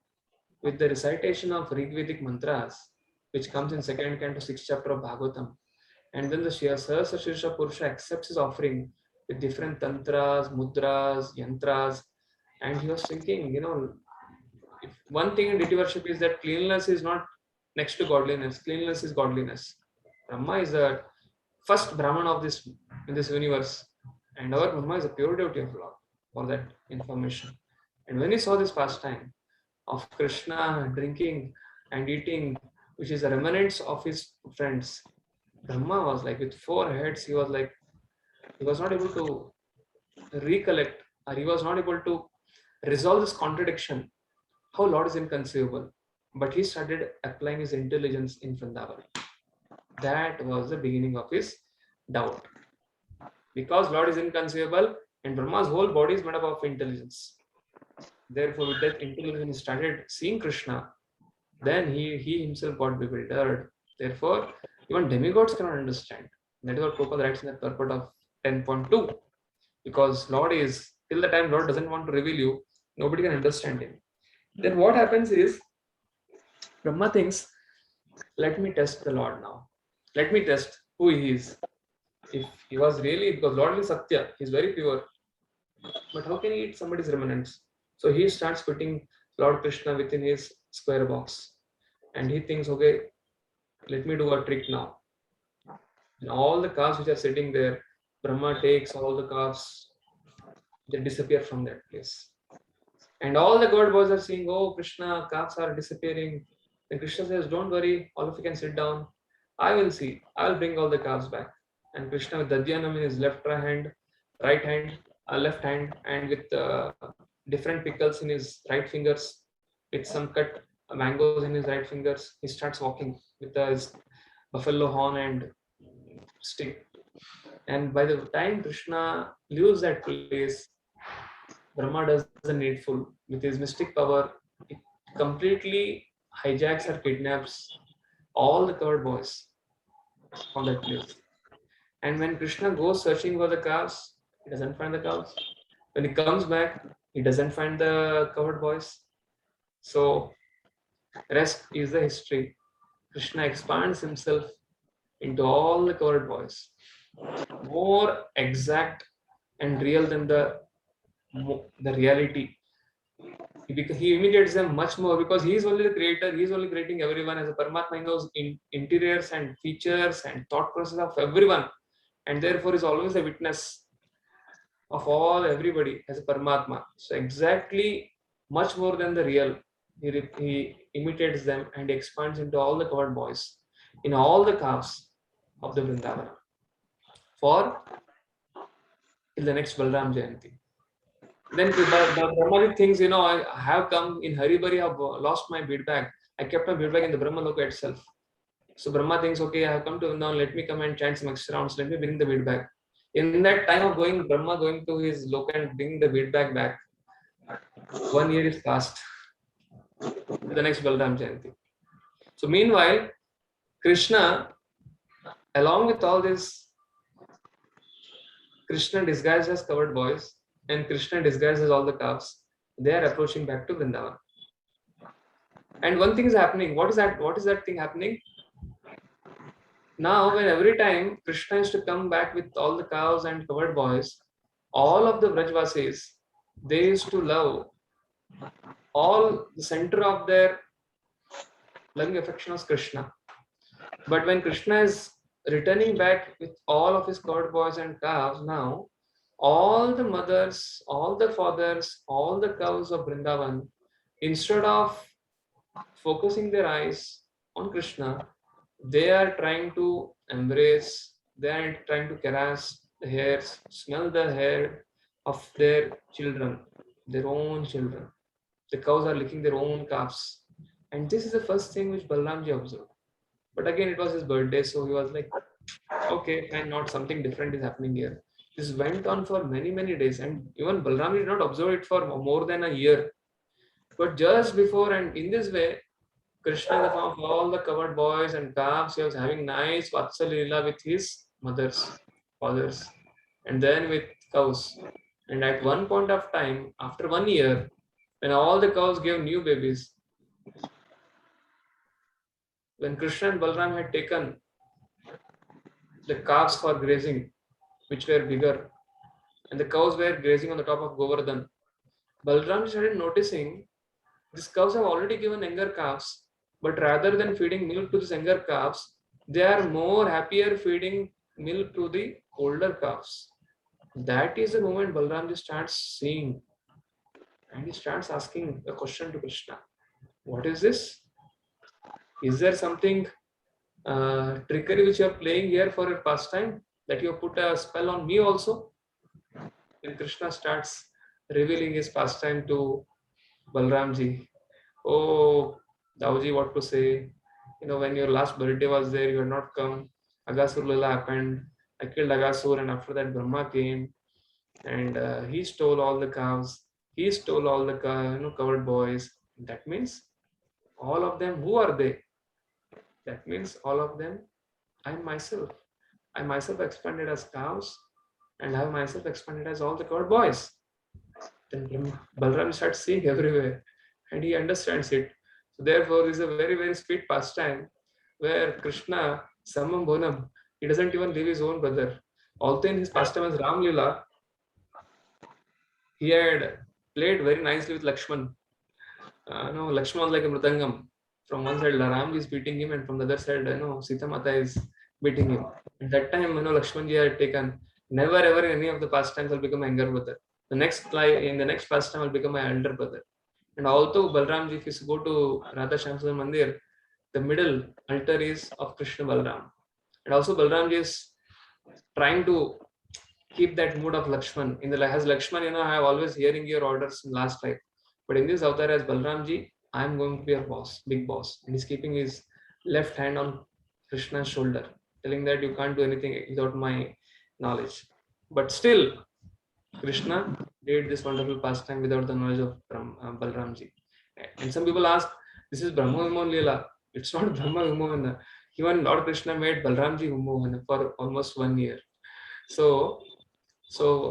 with the recitation of Rigvedic mantras, which comes in 2nd canto 6th chapter of Bhagavatam, and then the Sahasra Shirsha Purusha accepts his offering with different tantras, mudras, yantras, and he was thinking, if one thing in deity worship is that cleanliness is not next to godliness, cleanliness is godliness. Brahma is the first Brahman of this in this universe, and our Brahma is a pure devotee of Lord. For that information. And when he saw this pastime of Krishna drinking and eating, which is a remnants of his friends, Brahma was like, with 4 heads, he was not able to recollect, or he was not able to resolve this contradiction. How Lord is inconceivable. But he started applying his intelligence in Vrindavan. That was the beginning of his doubt. Because Lord is inconceivable, and Brahma's whole body is made up of intelligence. Therefore, with that intelligence, he started seeing Krishna. Then he himself got bewildered. Therefore, even demigods cannot understand. That is what Prabhupada writes in the purport of 10.2. Because Lord is, till the time Lord doesn't want to reveal you, nobody can understand him. Then what happens is Brahma thinks, let me test the Lord now. Let me test who he is. If he was really, because Lord is Satya, he's very pure. But how can he eat somebody's remnants? So he starts putting Lord Krishna within his square box. And he thinks, okay, let me do a trick now. And all the calves which are sitting there, Brahma takes all the calves, they disappear from that place. And all the god boys are saying, oh, Krishna, calves are disappearing. Then Krishna says, don't worry, all of you can sit down. I will see. I will bring all the calves back. And Krishna with Dadyanam in his left hand, left hand, and with different pickles in his right fingers, with some cut mangoes in his right fingers, he starts walking with his buffalo horn and stick. And by the time Krishna leaves that place, Brahma does the needful with his mystic power. It completely hijacks or kidnaps all the covered boys from that place. And when Krishna goes searching for the calves, he doesn't find the calves. When he comes back, he doesn't find the covered boys. So rest is the history. Krishna expands himself into all the covered boys, more exact and real than the reality. He imitates them much more because he is only the creator. He is only creating everyone. As a Paramatma, he knows interiors and features and thought process of everyone, and therefore is always a witness of everybody as a Paramatma. So exactly much more than the real. He imitates them and expands into all the covered boys in all the calves of the Vrindavana for till the next Balram Jayanti. Then Brahma thinks, I have come in Haribari, I have lost my bead bag. I kept my bead bag in the Brahma Loka itself. So Brahma thinks, okay, I have come to now, let me come and chant some extra rounds, let me bring the bead bag. In that time of Brahma going to his Loka and bringing the bead bag back, 1 year is passed to the next Balram Jayanti. So meanwhile, Krishna, along with all this, Krishna disguised as covered boys and Krishna disguised as all the calves, they are approaching back to Vrindavan. And one thing is happening. What is that thing happening? Now, when every time Krishna used to come back with all the cows and covered boys, all of the Vrajvasis, they used to love all the center of their loving affection was Krishna. But when Krishna is returning back with all of his covered boys and calves, now all the mothers, all the fathers, all the cows of Vrindavan, instead of focusing their eyes on Krishna, they are trying to embrace, they are trying to caress the hairs, smell the hair of their children, their own children. The cows are licking their own calves. And this is the first thing which Balramji observed. But again, it was his birthday, so he was like, okay, fine, not something different is happening here. This went on for many, many days, and even Balramji did not observe it for more than a year. But just before, and in this way, Krishna in the form of all the covered boys and calves, he was having nice Vatsal Leela with his mothers, fathers, and then with cows. And at one point of time, after 1 year, when all the cows gave new babies, when Krishna and Balram had taken the calves for grazing, which were bigger, and the cows were grazing on the top of Govardhan, Balram started noticing these cows have already given younger calves, but rather than feeding milk to these younger calves, they are more happier feeding milk to the older calves. That is the moment Balramji starts seeing, and he starts asking a question to Krishna. What is this? Is there something trickery which you are playing here for your pastime, that you have put a spell on me also? And Krishna starts revealing his pastime to Balramji. Oh, Dauji, what to say? When your last birthday was there, you had not come. Agasur Lila happened. I killed Agasur, and after that Brahma came, and he stole all the cows. He stole all the covered boys. That means all of them, who are they? That means all of them, I myself. I myself expanded as cows, and I myself expanded as all the covered boys. Then Balram starts seeing everywhere. and he understands it. So therefore, this is a very, very sweet pastime where Krishna, Samam Bonam, he doesn't even leave his own brother. Although in his pastime as Ram Lila, he had played very nicely with Lakshman. No, Lakshman was like a mridangam. From one side, Ram is beating him, and from the other side, Sita Mata is beating him. At that time, Lakshman ji had taken, never ever in any of the pastimes I'll become my younger brother. In the next pastime I'll become my elder brother. And although Balram ji, if you go to Radha Shyam Sundar Mandir, the middle altar is of Krishna Balram. And also Balram ji is trying to keep that mood of Lakshman. As Lakshman, I have always hearing your orders in last life. But in this avatar as Balram ji, I am going to be a boss, big boss. And he's keeping his left hand on Krishna's shoulder, telling that you can't do anything without my knowledge. But still, Krishna did this wonderful pastime without the knowledge of Balram ji. And some people ask, this is Brahma Vimohan Leela. It's not Brahma Vimohan. Even Lord Krishna made Balram ji Vimohan for almost 1 year. So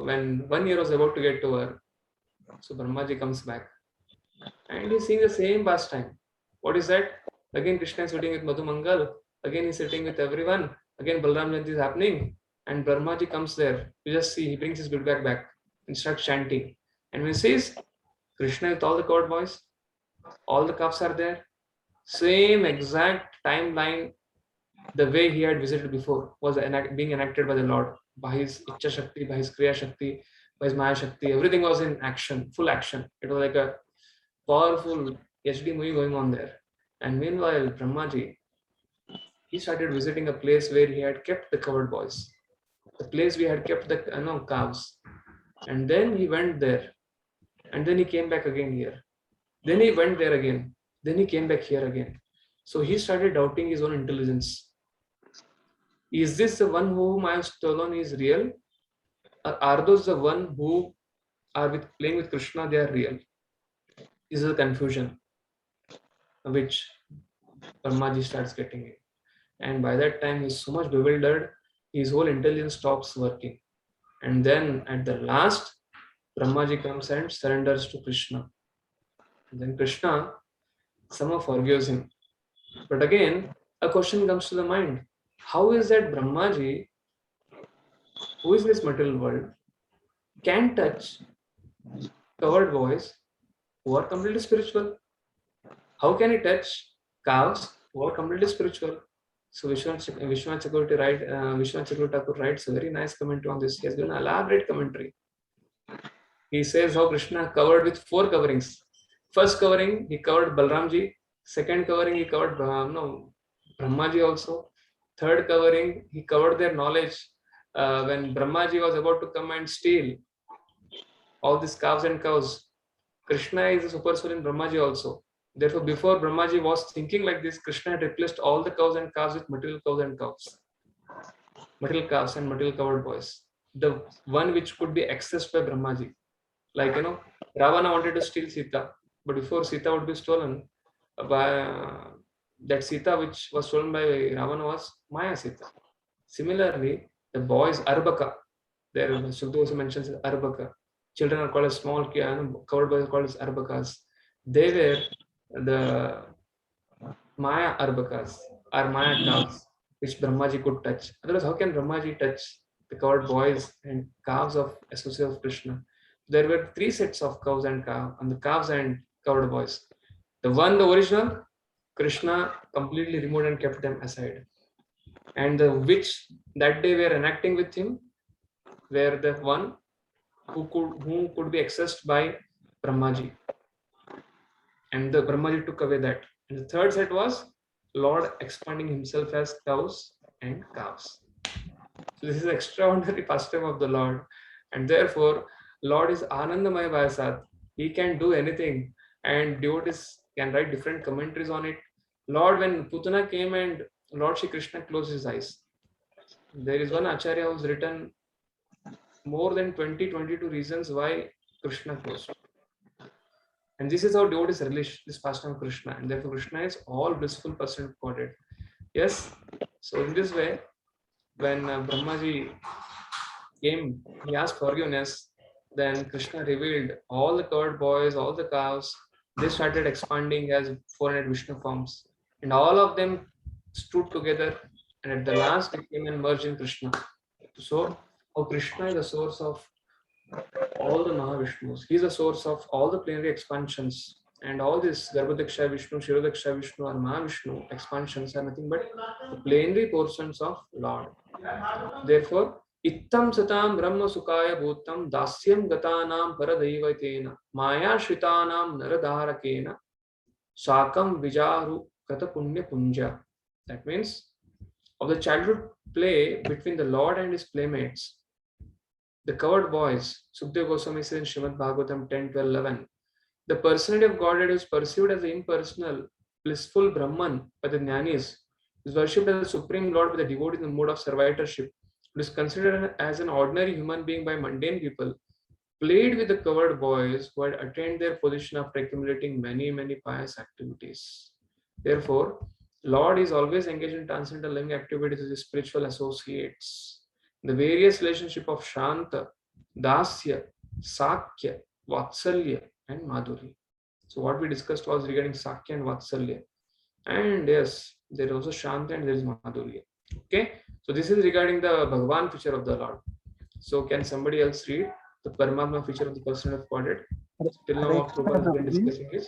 when 1 year was about to get over, so Brahma ji comes back. And he's seeing the same pastime. What is that? Again, Krishna is sitting with Madhu Mangal. Again, he's sitting with everyone. Again, Balram Jayanti is happening. And Brahma ji comes there. You just see, he brings his good back and starts chanting. And when he sees Krishna with all the court boys, all the cups are there, same exact timeline, the way he had visited before was being enacted by the Lord, by his Ichcha Shakti, by his Kriya Shakti, by his Maya Shakti. Everything was in action, full action. It was like a powerful HD movie going on there. And meanwhile, Brahmaji, he started visiting a place where he had kept the covered boys, the place we had kept the calves. And then he went there, and then he came back again here. Then he went there again. Then he came back here again. So he started doubting his own intelligence. Is this the one whom I have stolen is real? Or are those the one who are playing with Krishna, they are real? This is a confusion which Brahmaji starts getting in. And by that time, he's so much bewildered, his whole intelligence stops working. And then at the last, Brahmaji comes and surrenders to Krishna. And then Krishna somehow forgives him. But again, a question comes to the mind. How is that Brahmaji, who is this material world, can touch covered boys who are completely spiritual? How can he touch cows who are completely spiritual? So Vishwanath Chakravarti Thakur writes a very nice commentary on this. He has given an elaborate commentary. He says how Krishna covered with 4 coverings. First covering, he covered Balramji. Second covering, he covered Brahmaji also. Third covering, he covered their knowledge when Brahmaji was about to come and steal all these calves and cows. Krishna is a super soul in Brahmaji also. Therefore, before Brahmaji was thinking like this, Krishna had replaced all the cows and calves with material cows and calves. Material calves and material covered boys. The one which could be accessed by Brahmaji. Like, Ravana wanted to steal Sita. But before Sita would be stolen, that Sita which was stolen by Ravana was Maya Sita. Similarly, the boys Arbaka, there Sukha also mentions Arbaka. Children are called as small, covered boys are called as Arbakas. They were the Maya Arbakas or Maya calves which Brahmaji could touch. Otherwise, how can Brahmaji touch the covered boys and calves of associates of Krishna? There were 3 sets of cows and calves and covered boys. The original, Krishna completely removed and kept them aside. And the which that day were enacting with him were the one who could be accessed by Brahmaji. And the Brahmaji took away that. And the third set was Lord expanding himself as cows and calves. So this is extraordinary pastime of the Lord. And therefore, Lord is Anandamaya Vayasat. He can do anything. And devotees can write different commentaries on it. Lord, when Putana came and Lord Shri Krishna closed his eyes, there is one Acharya who's written more than 22 reasons why Krishna closed. And this is how devotees relish this pastime of Krishna. And therefore, Krishna is all blissful person Godhead. Yes. So in this way, when Brahmaji came, he asked forgiveness. Then Krishna revealed all the covered boys, all the cows, they started expanding as 400 Vishnu forms, and all of them stood together, and at the last they came and merged in Krishna. So, Krishna is the source of all the Mahavishnus. He is the source of all the plenary expansions, and all this Garbhodaksha Vishnu, Shirodaksha Vishnu, or Mahavishnu expansions are nothing but the plenary portions of Lord. Therefore, Ittam satam brahma sukaya bhutam dasyam gatanam paradaivatena maya shritanam naradharakena sakam vijaru kata punya punja. That means, of the childhood play between the Lord and his playmates, the covered boys, Sukdev Goswami says in Srimad Bhagavatam 10, 12, 11, the personality of Godhead is perceived as the impersonal, blissful Brahman by the Jnanis, is worshipped as the Supreme Lord by the devotee in the mode of servitorship, it is considered as an ordinary human being by mundane people, played with the covered boys who had attained their position after accumulating many, many pious activities. Therefore, Lord is always engaged in transcendental living activities with his spiritual associates. The various relationship of Shanta, Dasya, Sakya, Vatsalya, and Madhuri. So what we discussed was regarding Sakya and Vatsalya. And yes, there is also Shanta and there is Madhurya. Okay, so this is regarding the Bhagavan feature of the Lord. So can somebody else read the Paramatma feature of the person of Godhead? Till now, what Prabhupada has been discussing is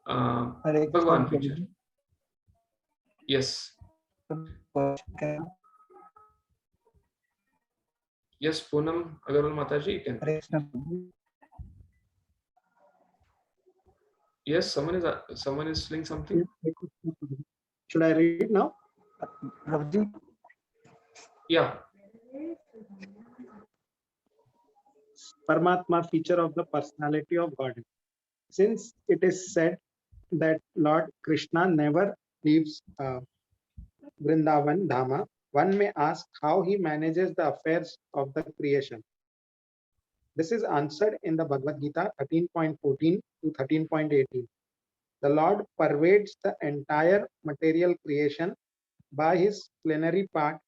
Bhagavan feature. Yes. Yes, Poonam Agarwal Mataji, you can. Yes, someone is saying something. Should I read now? Yeah. Paramatma feature of the personality of God. Since it is said that Lord Krishna never leaves Vrindavan Dhama, one may ask how he manages the affairs of the creation. This is answered in the Bhagavad Gita 13.14 to 13.18. The Lord pervades the entire material creation by his plenary part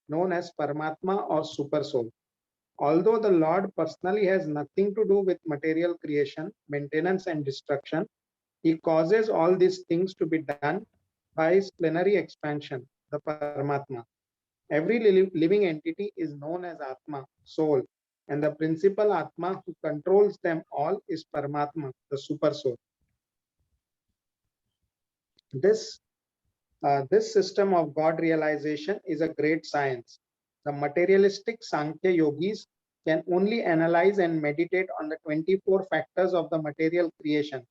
known as Paramatma or Super Soul. Although the Lord personally has nothing to do with material creation, maintenance and destruction, he causes all these things to be done by his plenary expansion, the Paramatma. Every living entity is known as Atma, soul, and the principal Atma who controls them all is Paramatma, the Super Soul. This system of God realization is a great science. The materialistic Sankhya yogis can only analyze and meditate on the 24 factors of the material creation,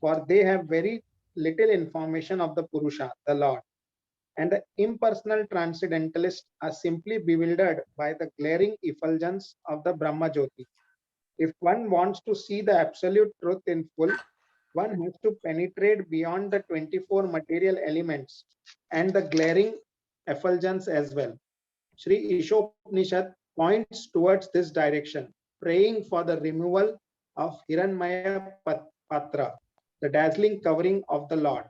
for they have very little information of the Purusha, the Lord. And the impersonal transcendentalists are simply bewildered by the glaring effulgence of the Brahma Jyoti. If one wants to see the absolute truth in full, one has to penetrate beyond the 24 material elements and the glaring effulgence as well. Sri Ishopanishad points towards this direction, praying for the removal of Hiranmaya Patra, the dazzling covering of the Lord.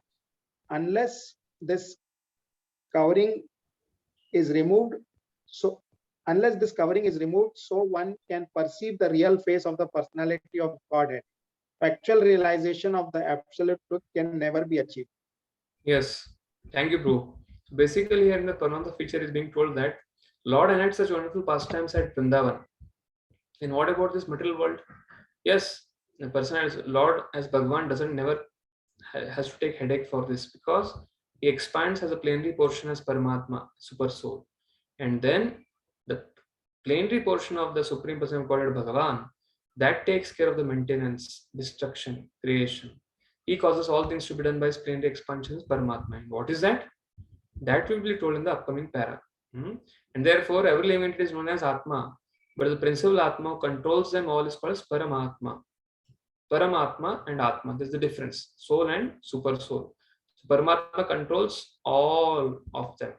Unless this covering is removed, so one can perceive the real face of the personality of Godhead. Factual realization of the absolute truth can never be achieved. Yes, thank you, Prabhu. Basically, here in the Paramatma feature is being told that Lord enacts such wonderful pastimes at Vrindavan. And what about this material world? Yes, the person as Lord, as Bhagavan, never has to take headache for this, because he expands as a plenary portion as Paramatma, Super Soul. And then the plenary portion of the Supreme Person of Godhead, Bhagavan, that takes care of the maintenance, destruction, creation. He causes all things to be done by his plenary expansions, Paramatma. And what is that? That will be told in the upcoming para. And therefore, every living entity is known as Atma, but the principal Atma who controls them all is called as Paramatma. Paramatma and Atma, there's the difference, soul and super soul. So Paramatma controls all of them.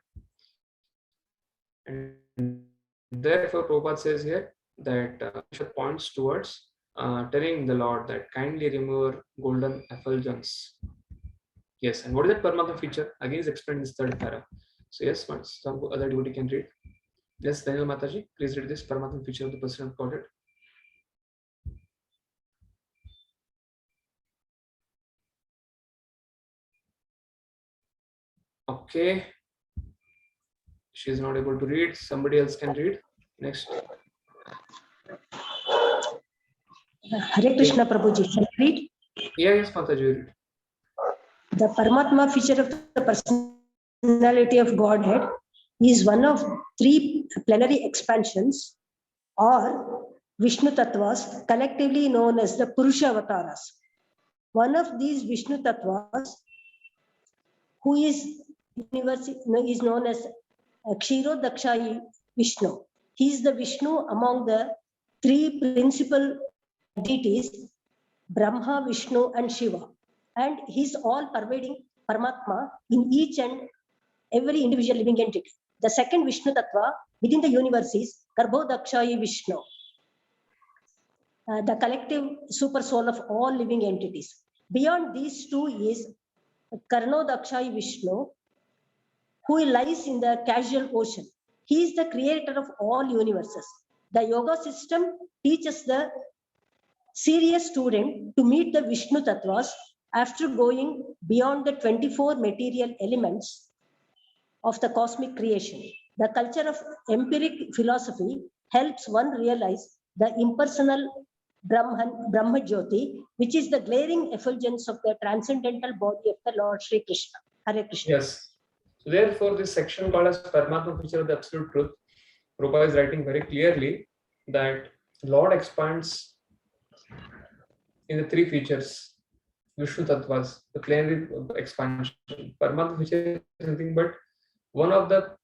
And therefore, Prabhupada says here that points towards telling the Lord that kindly remove golden effulgence. Yes, and what is that Paramatma feature? Again, is explained in this third para. So yes, some other devotee can read. Yes, Daniel Mataji, please read this Paramatma feature of the person of Godhead. Okay. She's not able to read. Somebody else can read. Next. Hare Krishna Prabhuji, shall I read? Yeah, yes, Mataji, read. The Paramatma feature of the personality of Godhead is one of 3 plenary expansions or Vishnu Tattvas, collectively known as the Purusha Avataras. One of these Vishnu Tattvas, who is known as Kshirodaksha Vishnu. He is the Vishnu among the 3 principal deities, Brahma, Vishnu, and Shiva. And he's all pervading Paramatma in each and every individual living entity. The second Vishnu Tattva within the universe is Garbhodakshayi Vishnu, the collective super soul of all living entities. Beyond these 2 is Karnodakshayi Vishnu, who lies in the causal ocean. He is the creator of all universes. The yoga system teaches the serious student to meet the Vishnu Tattvas after going beyond the 24 material elements of the cosmic creation. The culture of empiric philosophy helps one realize the impersonal Brahma Jyoti, which is the glaring effulgence of the transcendental body of the Lord Sri Krishna. Hare Krishna. Yes. So therefore, this section called as Paramatma feature of the absolute truth, Prabhupada is writing very clearly that Lord expands in the 3 features, Vishnu Tattvas, the plenary expansion. Paramatma feature is nothing but one of the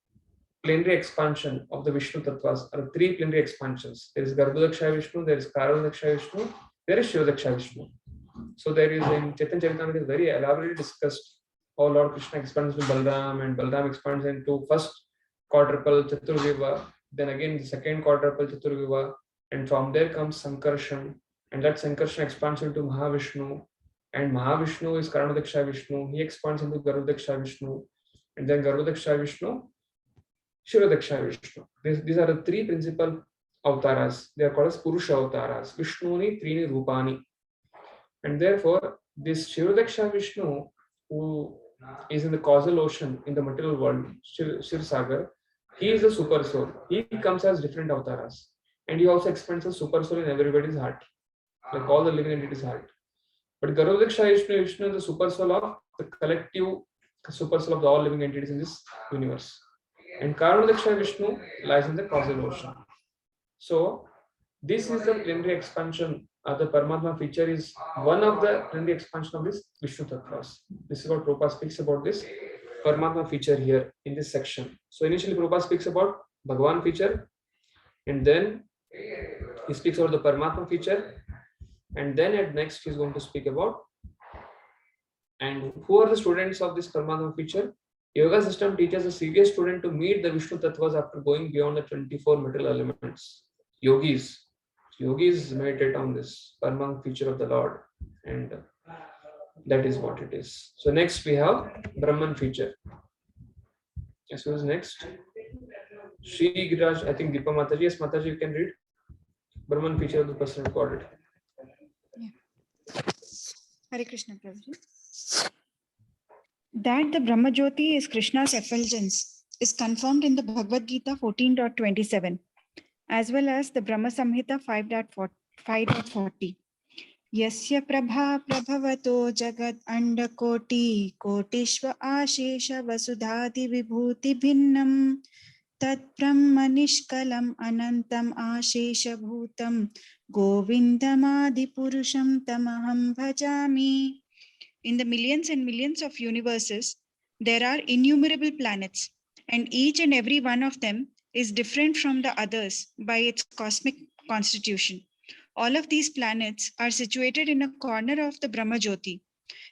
plenary expansion of the Vishnu Tattvas, are 3 plenary expansions. There is Garbhodakshayi Vishnu, there is Karnodakshayi Vishnu, there is Shivodakshayi Vishnu. So there is in Chaitanya Charitamrita, it is very elaborately discussed how Lord Krishna expands to Balram, and Balram expands into first quadruple Chaturviva, then again the second quadruple Chaturviva, and from there comes Sankarshan, and that Sankarshan expands into Mahavishnu, and Mahavishnu is Karnodakshayi Vishnu, he expands into Garbhodakshayi Vishnu, and then Garbhodakshayi Vishnu, Shivodakshayi Vishnu. These are the 3 principal avatars. They are called as Purusha avatars. Vishnuni Trini Rupani. And therefore, this Shivodakshayi Vishnu, who is in the causal ocean in the material world, Shir Sagar, he is a super soul. He comes as different avatars. And he also expands a super soul in everybody's heart, like all the living entities' heart. But Garbhodakshayi Vishnu is the super soul of the collective super soul of the all living entities in this universe. And Karnodakshayi Vishnu lies in the causal ocean. So this is the plenary expansion. The Paramatma feature is one of the plenary expansion of this Vishnu Tattvas. This is what Prabhupada speaks about this Paramatma feature here in this section. So initially Prabhupada speaks about Bhagavan feature, and then he speaks about the Paramatma feature, and then at next he is going to speak about and who are the students of this Paramatma feature. Yoga system teaches a serious student to meet the Vishnu Tattvas after going beyond the 24 material elements. Yogis meditate on this Paramatma feature of the Lord, and that is what it is. So next we have Brahman feature. Yes, who is next? Shri Giraj, I think Deepa Mataji. Yes, Mataji, you can read. Brahman feature of the person recorded. Yeah. Hare Krishna, Prabhuji. That the Brahma Jyoti is Krishna's effulgence is confirmed in the Bhagavad Gita 14.27, as well as the Brahma Samhita 5.40. Yasya prabha prabhavato jagat anda koti kotishva ashesha vasudhati vibhuti bhinnam tat brahma nishkalam anantam ashesha bhutam govindamadi purusham tamaham bhajami. In the millions and millions of universes, there are innumerable planets, and each and every one of them is different from the others by its cosmic constitution. All of these planets are situated in a corner of the Brahma Jyoti.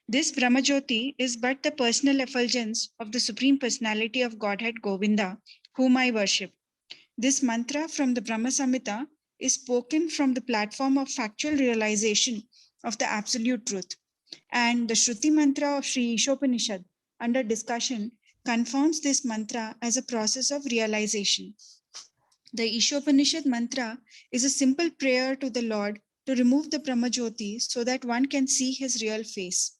This Brahma Jyoti is but the personal effulgence of the Supreme Personality of Godhead Govinda, whom I worship. This mantra from the Brahma Samhita is spoken from the platform of factual realization of the absolute truth. And the Shruti mantra of Sri Ishopanishad under discussion confirms this mantra as a process of realization. The Ishopanishad mantra is a simple prayer to the Lord to remove the Brahma Jyoti so that one can see his real face.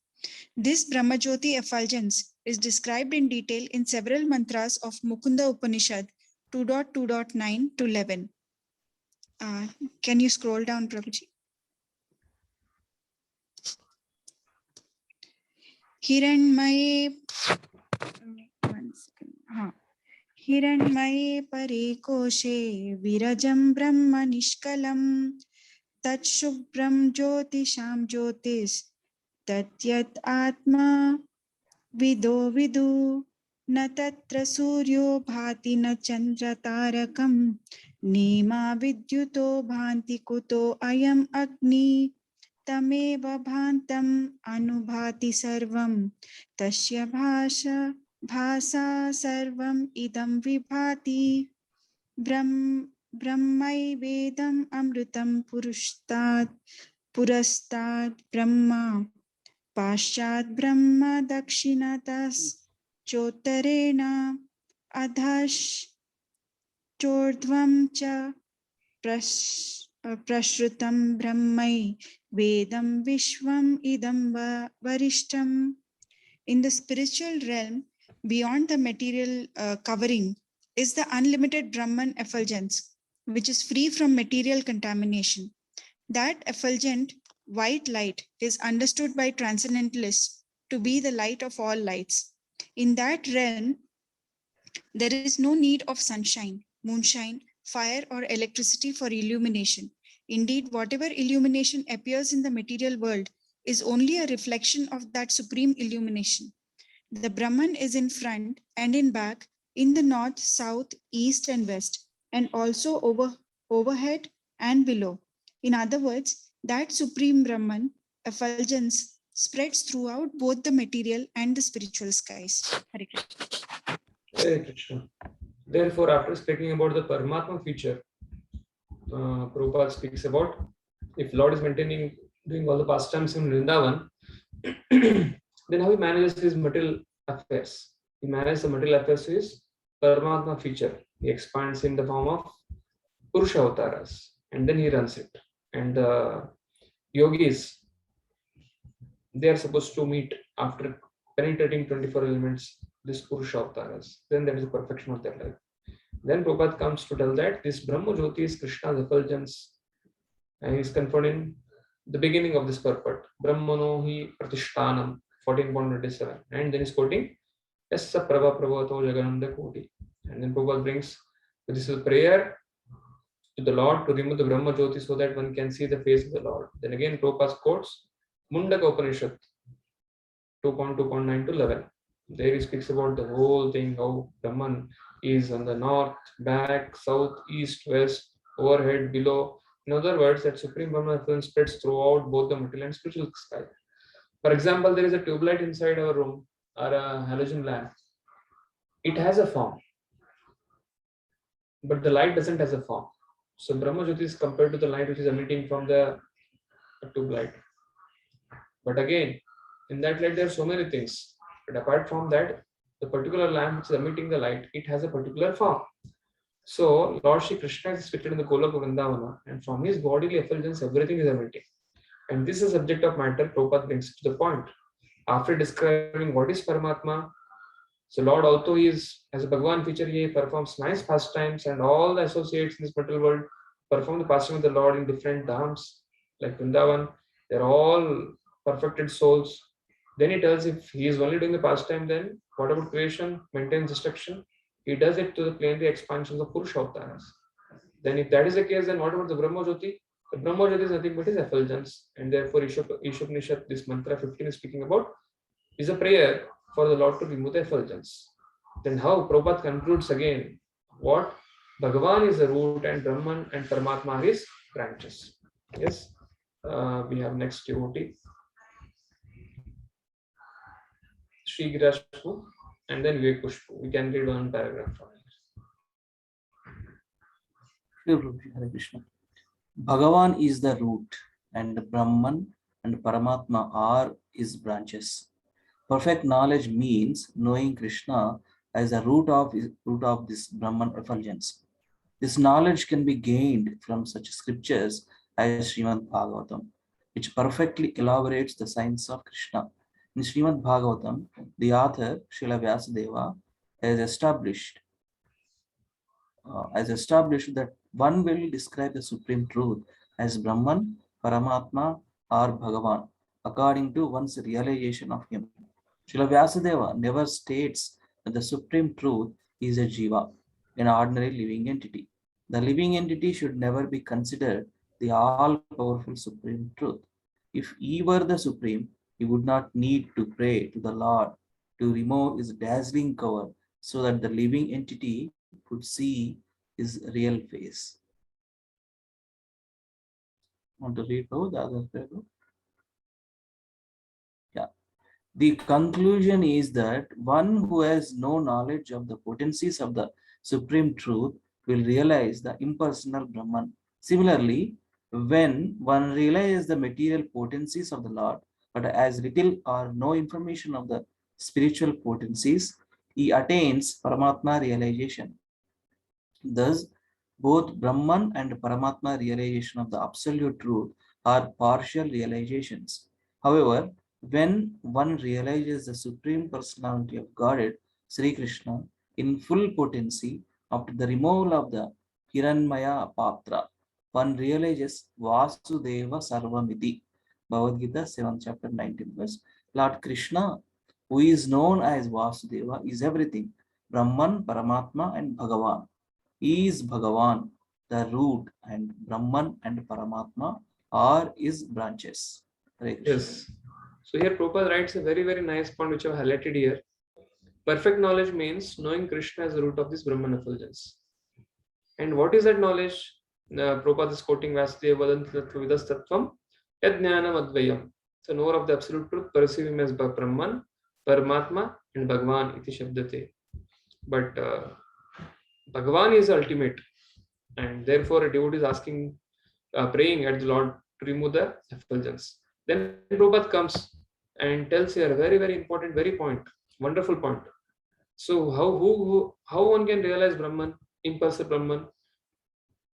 This Brahma Jyoti effulgence is described in detail in several mantras of Mukunda Upanishad 2.2.9 to 11. Can you scroll down, Prabhuji? Hiranmaye, Hiranmaye pare koshe virajam brahma nishkalam tat shubram jyotisham jyotis tatyat atma vido vidu na tatra suryo bhati na chandra tarakam nema vidyuto bhanti kuto ayam agni tameva bhantam anubhati sarvam tasya bhasa sarvam idam vibhati brahmai vedam amritam purastad brahma Pashat Brahma Dakshinatas Chotarena Adhash Chordvam Cha Prashrutam Brahmai Vedam Vishwam Idam Varishtam. In the spiritual realm, beyond the material covering, is the unlimited Brahman effulgence, which is free from material contamination. That effulgent white light is understood by transcendentalists to be the light of all lights. In that realm, there is no need of sunshine, moonshine, fire, or electricity for illumination. Indeed, whatever illumination appears in the material world is only a reflection of that supreme illumination. The Brahman is in front and in back, in the north, south, east, and west, and also overhead and below. In other words, that supreme Brahman effulgence spreads throughout both the material and the spiritual skies. Hare Krishna. Hare Krishna. Therefore, after speaking about the Paramatma feature, Prabhupada speaks about if Lord is doing all the pastimes in Vrindavan, then how he manages his material affairs. He manages the material affairs to his Paramatma feature. He expands in the form of Purusha avatars, and then he runs it. And the yogis, they are supposed to meet after penetrating 24 elements, this Purusha avatars. Then there is a perfection of their life. Then Prabhupada comes to tell that this Brahma Jyoti is Krishna's effulgence, and he is conferring the beginning of this purport. Brahmano hi pratishtanam, 14.27. And then he's quoting Yassa Prabha Prabhato Jagananda Koti. And then Prabhupada brings, this is a prayer to the Lord to remove the Brahma Jyoti so that one can see the face of the Lord. Then again, Prabhupada quotes Mundaka Upanishad 2.2.9 to 11. There he speaks about the whole thing, how Brahman is on the north, back, south, east, west, overhead, below. In other words, that Supreme Brahman influence spreads throughout both the material and spiritual sky. For example, there is a tube light inside our room or a halogen lamp. It has a form, but the light doesn't have a form. So Brahma Jyoti is compared to the light which is emitting from the tube light. But again, in that light there are so many things. But apart from that, the particular lamp which is emitting the light, it has a particular form. So Lord Shri Krishna is situated in the Golok Vrindavana, and from his bodily effulgence, everything is emitting. And this is a subject of matter Prabhupada brings to the point. After describing what is Paramatma, so Lord, although he is as a Bhagavan feature, he performs nice pastimes, and all the associates in this material world perform the pastime of the Lord in different dhams, like Vrindavan. They're all perfected souls. Then he tells if he is only doing the pastime, then what about creation, maintenance, destruction? He does it to the planetary expansions of Purusha avatars. Then if that is the case, then what about the Brahma Jyoti? The Brahma Jyoti is nothing but his effulgence, and therefore Ishopanishad, this mantra 15 is speaking about, is a prayer for the Lord to remove the effulgence. Then how Prabhupada concludes again, what Bhagavan is the root and Brahman and Paramatma are his branches. Yes, we have next devotee, Sri Girashpu, and then Vivek Pushpu. We can read one paragraph from here. Hare Krishna. Bhagavan is the root, and Brahman and Paramatma are his branches. Perfect knowledge means knowing Krishna as the root of this Brahman effulgence. This knowledge can be gained from such scriptures as Srimad Bhagavatam, which perfectly elaborates the science of Krishna. In Srimad Bhagavatam, the author Srila Vyasadeva has established that one will describe the supreme truth as Brahman, Paramatma, or Bhagavan according to one's realization of him. Srila Vyasadeva never states that the supreme truth is a jiva, an ordinary living entity. The living entity should never be considered the all-powerful supreme truth. If he were the supreme, he would not need to pray to the Lord to remove his dazzling cover so that the living entity could see his real face. Want to read the other paragraph? Yeah. The conclusion is that one who has no knowledge of the potencies of the supreme truth will realize the impersonal Brahman. Similarly, when one realizes the material potencies of the Lord, but has little or no information of the spiritual potencies, he attains Paramatma realization. Thus, both Brahman and Paramatma realization of the absolute truth are partial realizations. However, when one realizes the Supreme Personality of Godhead, Sri Krishna, in full potency, after the removal of the Hiranmaya Patra, one realizes Vasudeva Sarvamiti. Bhagavad Gita, 7th chapter, 19th verse. Lord Krishna, who is known as Vasudeva, is everything. Brahman, Paramatma, and Bhagavan. He is Bhagavan, the root, and Brahman and Paramatma are his branches. Yes. So here Prabhupada writes a very, very nice point which I have highlighted here. Perfect knowledge means knowing Krishna as the root of this Brahman effulgence. And what is that knowledge? Prabhupada is quoting Vasudeva Vadanti Tattvam Yajnanam Advayam. So knower of the absolute truth, perceive him as Brahman, Paramatma, and Bhagavan iti shabdate. But Bhagavan is ultimate, and therefore a devotee is asking, praying at the Lord to remove the effulgence. Then Prabhupada comes and tells here a very, very important, very point, wonderful point. So how one can realize Brahman, impersonal Brahman?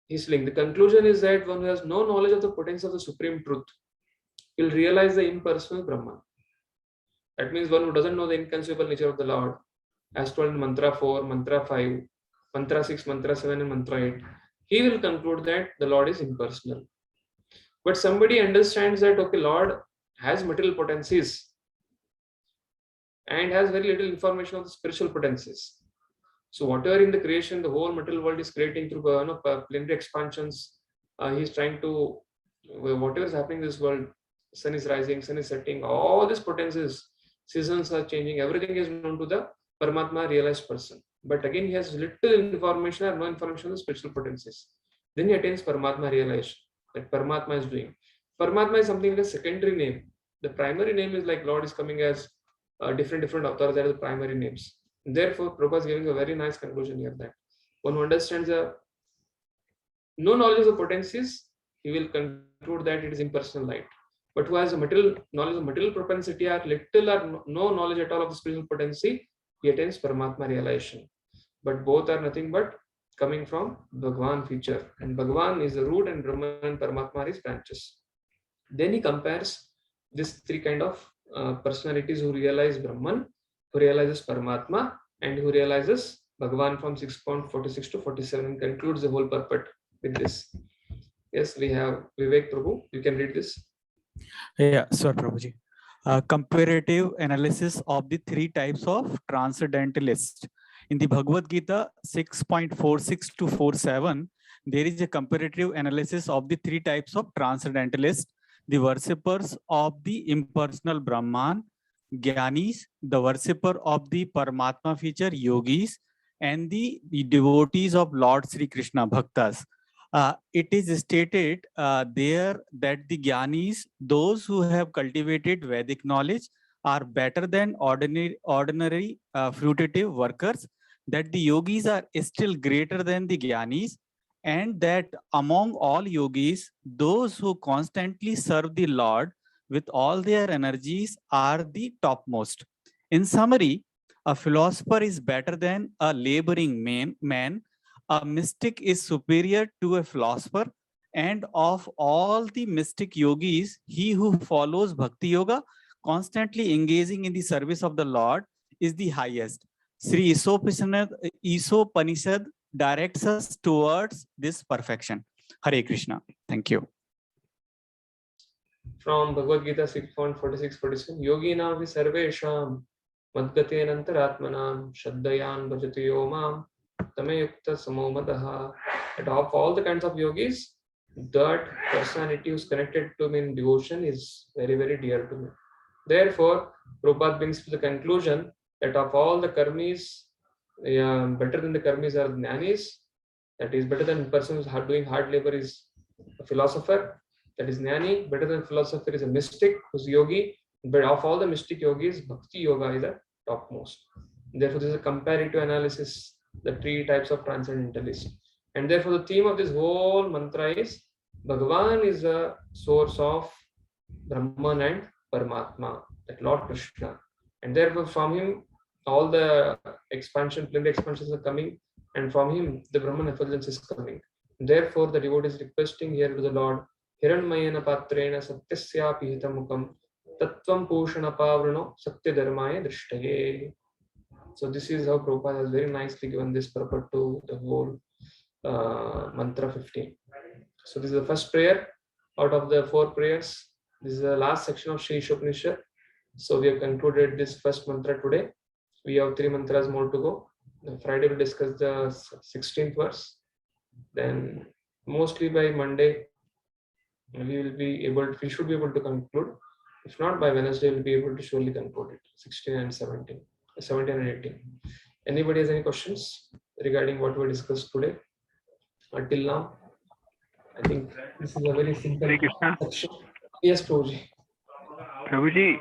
He's saying the conclusion is that one who has no knowledge of the potency of the supreme truth will realize the impersonal Brahman. That means one who doesn't know the inconceivable nature of the Lord, as told in Mantra 4, Mantra 5, Mantra 6, Mantra 7, and Mantra 8, he will conclude that the Lord is impersonal. But somebody understands that, okay, Lord has material potencies and has very little information of the spiritual potencies. So whatever in the creation, the whole material world is creating through plenary expansions. He's trying to, whatever is happening in this world, sun is rising, sun is setting, all these potencies, seasons are changing, everything is known to the Paramatma realized person. But again, he has little information or no information on the spiritual potencies. Then he attains Paramatma realization, that Paramatma is doing. Paramatma is something like a secondary name. The primary name is like Lord is coming as different avatars, that are the primary names. Therefore, Prabhupada is giving a very nice conclusion here that one who understands the no knowledge of the potencies, he will conclude that it is impersonal light. But who has a material knowledge of material propensity or little or no knowledge at all of the spiritual potency, he attains Paramatma realization. But both are nothing but coming from Bhagavan feature. And Bhagavan is the root and Brahman and Paramatma are his branches. Then he compares these three kind of personalities who realize Brahman, who realizes Paramatma, and who realizes Bhagavan from 6.46 to 47 and concludes the whole purport with this. Yes, we have Vivek Prabhu. You can read this. Yeah, sure, Prabhuji. Comparative analysis of the three types of transcendentalists. In the Bhagavad Gita 6.46 to 47, there is a comparative analysis of the three types of transcendentalists: the worshippers of the impersonal Brahman, Gyanis, the worshipper of the Paramatma feature, Yogis, and the devotees of Lord Sri Krishna, Bhaktas. It is stated there that the Gyanis, those who have cultivated Vedic knowledge, are better than ordinary fruitative workers, that the Yogis are still greater than the Gyanis, and that among all Yogis, those who constantly serve the Lord with all their energies are the topmost. In summary, a philosopher is better than a laboring man. A mystic is superior to a philosopher, and of all the mystic yogis, he who follows Bhakti Yoga constantly engaging in the service of the Lord is the highest. Sri Isopanishad directs us towards this perfection. Hare Krishna. Thank you. From Bhagavad Gita 6.46-47, Yoginam vi sarvesham madgatenantaratmanam shraddhayan bhajati yomam tamayukta samomadaha. That of all the kinds of yogis, that personality who is connected to me in devotion is very, very dear to me. Therefore, Prabhupada brings to the conclusion that of all the karmis, better than the karmis are jnanis. That is better than the person who is doing hard labor is a philosopher. That is jnani. Better than philosopher is a mystic who is yogi. But of all the mystic yogis, bhakti yoga is the topmost. Therefore, this is a comparative analysis, the three types of transcendentalists. And therefore, the theme of this whole mantra is Bhagavan is a source of Brahman and Paramatma, that Lord Krishna. And therefore, from him, all the expansion, plenary expansions are coming, and from him, the Brahman effulgence is coming. And therefore, the devotee is requesting here to the Lord, Hiranmayana patrena satyasya pihitamukam tattvam pushana pavrano satya dharmaya drishtaye. So this is how Prabhupada has very nicely given this purport to the whole mantra 15. So this is the first prayer out of the 4 prayers. This is the last section of Sri Ishopanishad. So we have concluded this first mantra today. We have 3 mantras more to go. Friday we'll discuss the 16th verse. Then mostly by Monday we should be able to conclude. If not, by Wednesday we'll be able to surely conclude it. 16 and 17 and 18. Anybody has any questions regarding what we discussed today? Until now, I think this is a very simple section. Yes, Prabhuji. Prabhuji,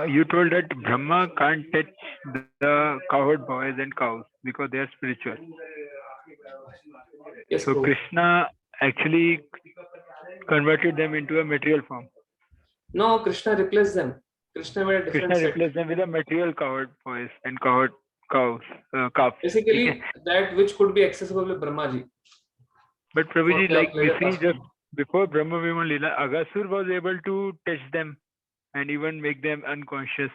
you told that Brahma can't touch the cowherd boys and cows because they are spiritual. Yes, so Krishna actually converted them into a material form. No, Krishna replaced them. Krishna made a different set. Replaced them with a material cowherd boys and cowherd cows. Basically, that which could be accessible with Brahmaji. But Prabhuji, like we see just before Brahma Viman Leela, Aghasur was able to touch them and even make them unconscious.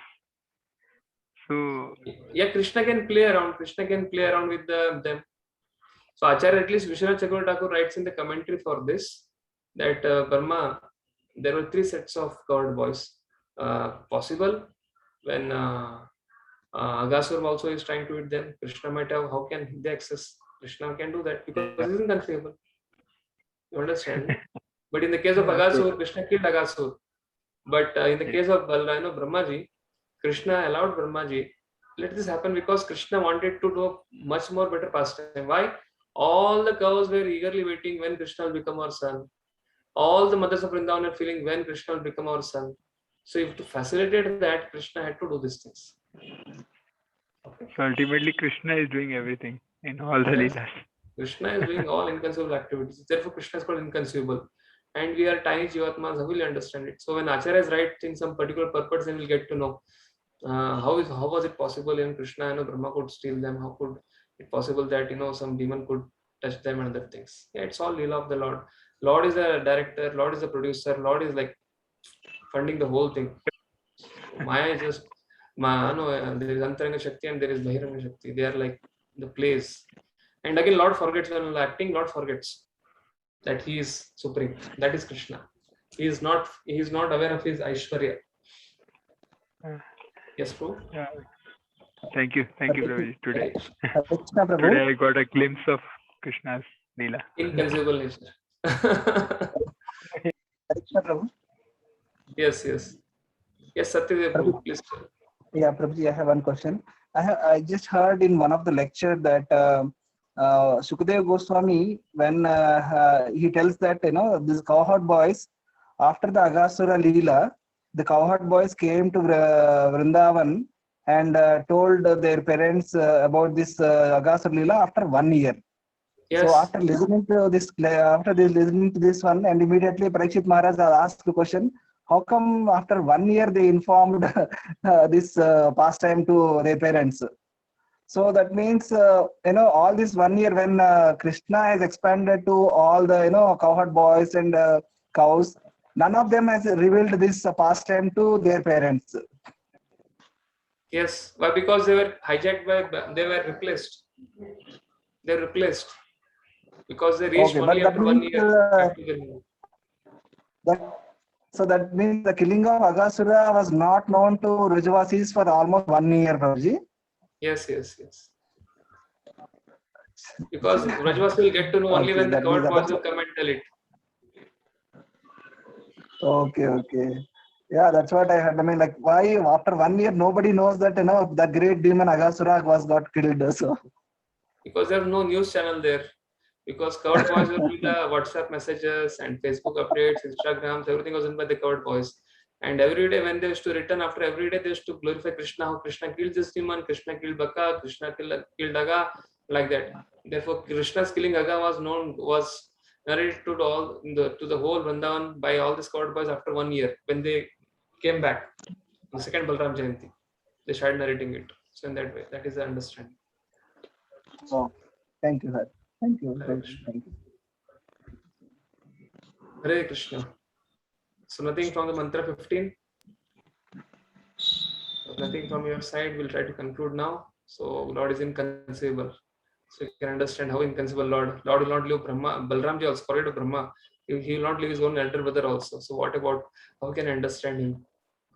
So yeah, Krishna can play around. Krishna can play around with them. So Acharya, at least Vishwanath Chakravarti Thakur writes in the commentary for this that Brahma, there were 3 sets of cowherd boys possible when Aghasur also is trying to eat them. Krishna might have. How can they access? Krishna can do that because it isn't conceivable. You understand? But in the case of Aghasur, Krishna killed Aghasur. But in the case of Brahmaji, Krishna allowed Brahmaji, let this happen because Krishna wanted to do a much more better pastime. Why? All the cows were eagerly waiting when Krishna will become our son. All the mothers of Vrindavan are feeling when Krishna will become our son. So if to facilitate that, Krishna had to do these things. So ultimately, Krishna is doing everything in all the leelas. Krishna is doing all inconceivable activities. Therefore, Krishna is called inconceivable. And we are tiny Jivatmas, how will you understand it? So when Acharya is writing some particular purpose, then we'll get to know how was it possible in Krishna, Brahma could steal them? How could it possible that some demon could touch them and other things? Yeah, it's all Leela of the Lord. Lord is a director, Lord is a producer, Lord is like funding the whole thing. Maya is just there is Antaranga Shakti and there is Bahiranga Shakti. They are like the plays. And again, Lord forgets when acting, Lord forgets that he is supreme. That is Krishna. He is not aware of his Aishwarya. Yes, Prabhu? Thank you, Prabhuji. Today I got a glimpse of Krishna's Leela. Inconceivable nature. Yes, Satyadev Prabhu, please. Yeah, Prabhuji, I have one question. I just heard in one of the lecture that Sukadeva Goswami, when he tells that these cowherd boys, after the Aghasura Leela, the cowherd boys came to Vrindavan and told their parents about this Aghasura Leela after 1 year. Yes. So after listening to this one, and immediately Parikshit Maharaj asked the question, how come after 1 year they informed this pastime to their parents? So that means, all this 1 year when Krishna has expanded to all the, cowherd boys and cows, none of them has revealed this pastime to their parents. Yes, why? Because they were hijacked by, they were replaced. They're replaced because they reached Okay, only but that after 1 means year. Back to their home. so that means the killing of Aghasura was not known to Rajavasis for almost 1 year, Prabhuji. Yes. Because Rajvas will get to know only Okay, when the that covered means boys will come and tell it. Okay. Yeah, that's what I heard. I mean, like, why after 1 year nobody knows that the great demon Aghasura got killed? So Because there's no news channel there. Because covered boys will do the WhatsApp messages and Facebook updates, Instagrams, everything was done by the covered boys. And every day when they used to return, after every day they used to glorify Krishna, how Krishna killed this demon, Krishna killed Baka, Krishna killed Aga, like that. Therefore, Krishna's killing Aga was narrated to the whole Vrindavan by all these covered boys after 1 year when they came back on the second Balram Jayanti. They started narrating it. So in that way, that is the understanding. oh, thank you, sir. Thank you. Hare Krishna. So nothing from the mantra 15. Nothing from your side. We'll try to conclude now. So Lord is inconceivable. So you can understand how inconceivable Lord will not leave Brahma. Balramji also followed to Brahma. He will not leave his own elder brother also. So what about how can I understand him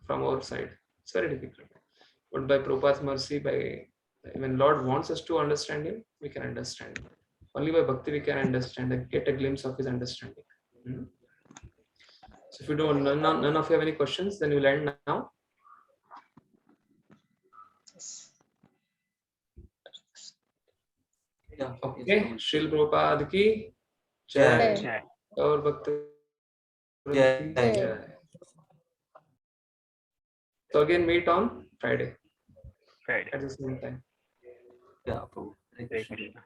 from our side? It's very difficult. But by Prabhupada's mercy, when Lord wants us to understand him, we can understand him. Only by bhakti we can understand and get a glimpse of his understanding. So if you don't, none of you have any questions, then we'll end now. Yeah. Okay. Srila Prabhupada ki Jai. Gaur Bhakta. Jai. So again, meet on Friday. At the same time. Yeah, Prabhu. Hare Krishna.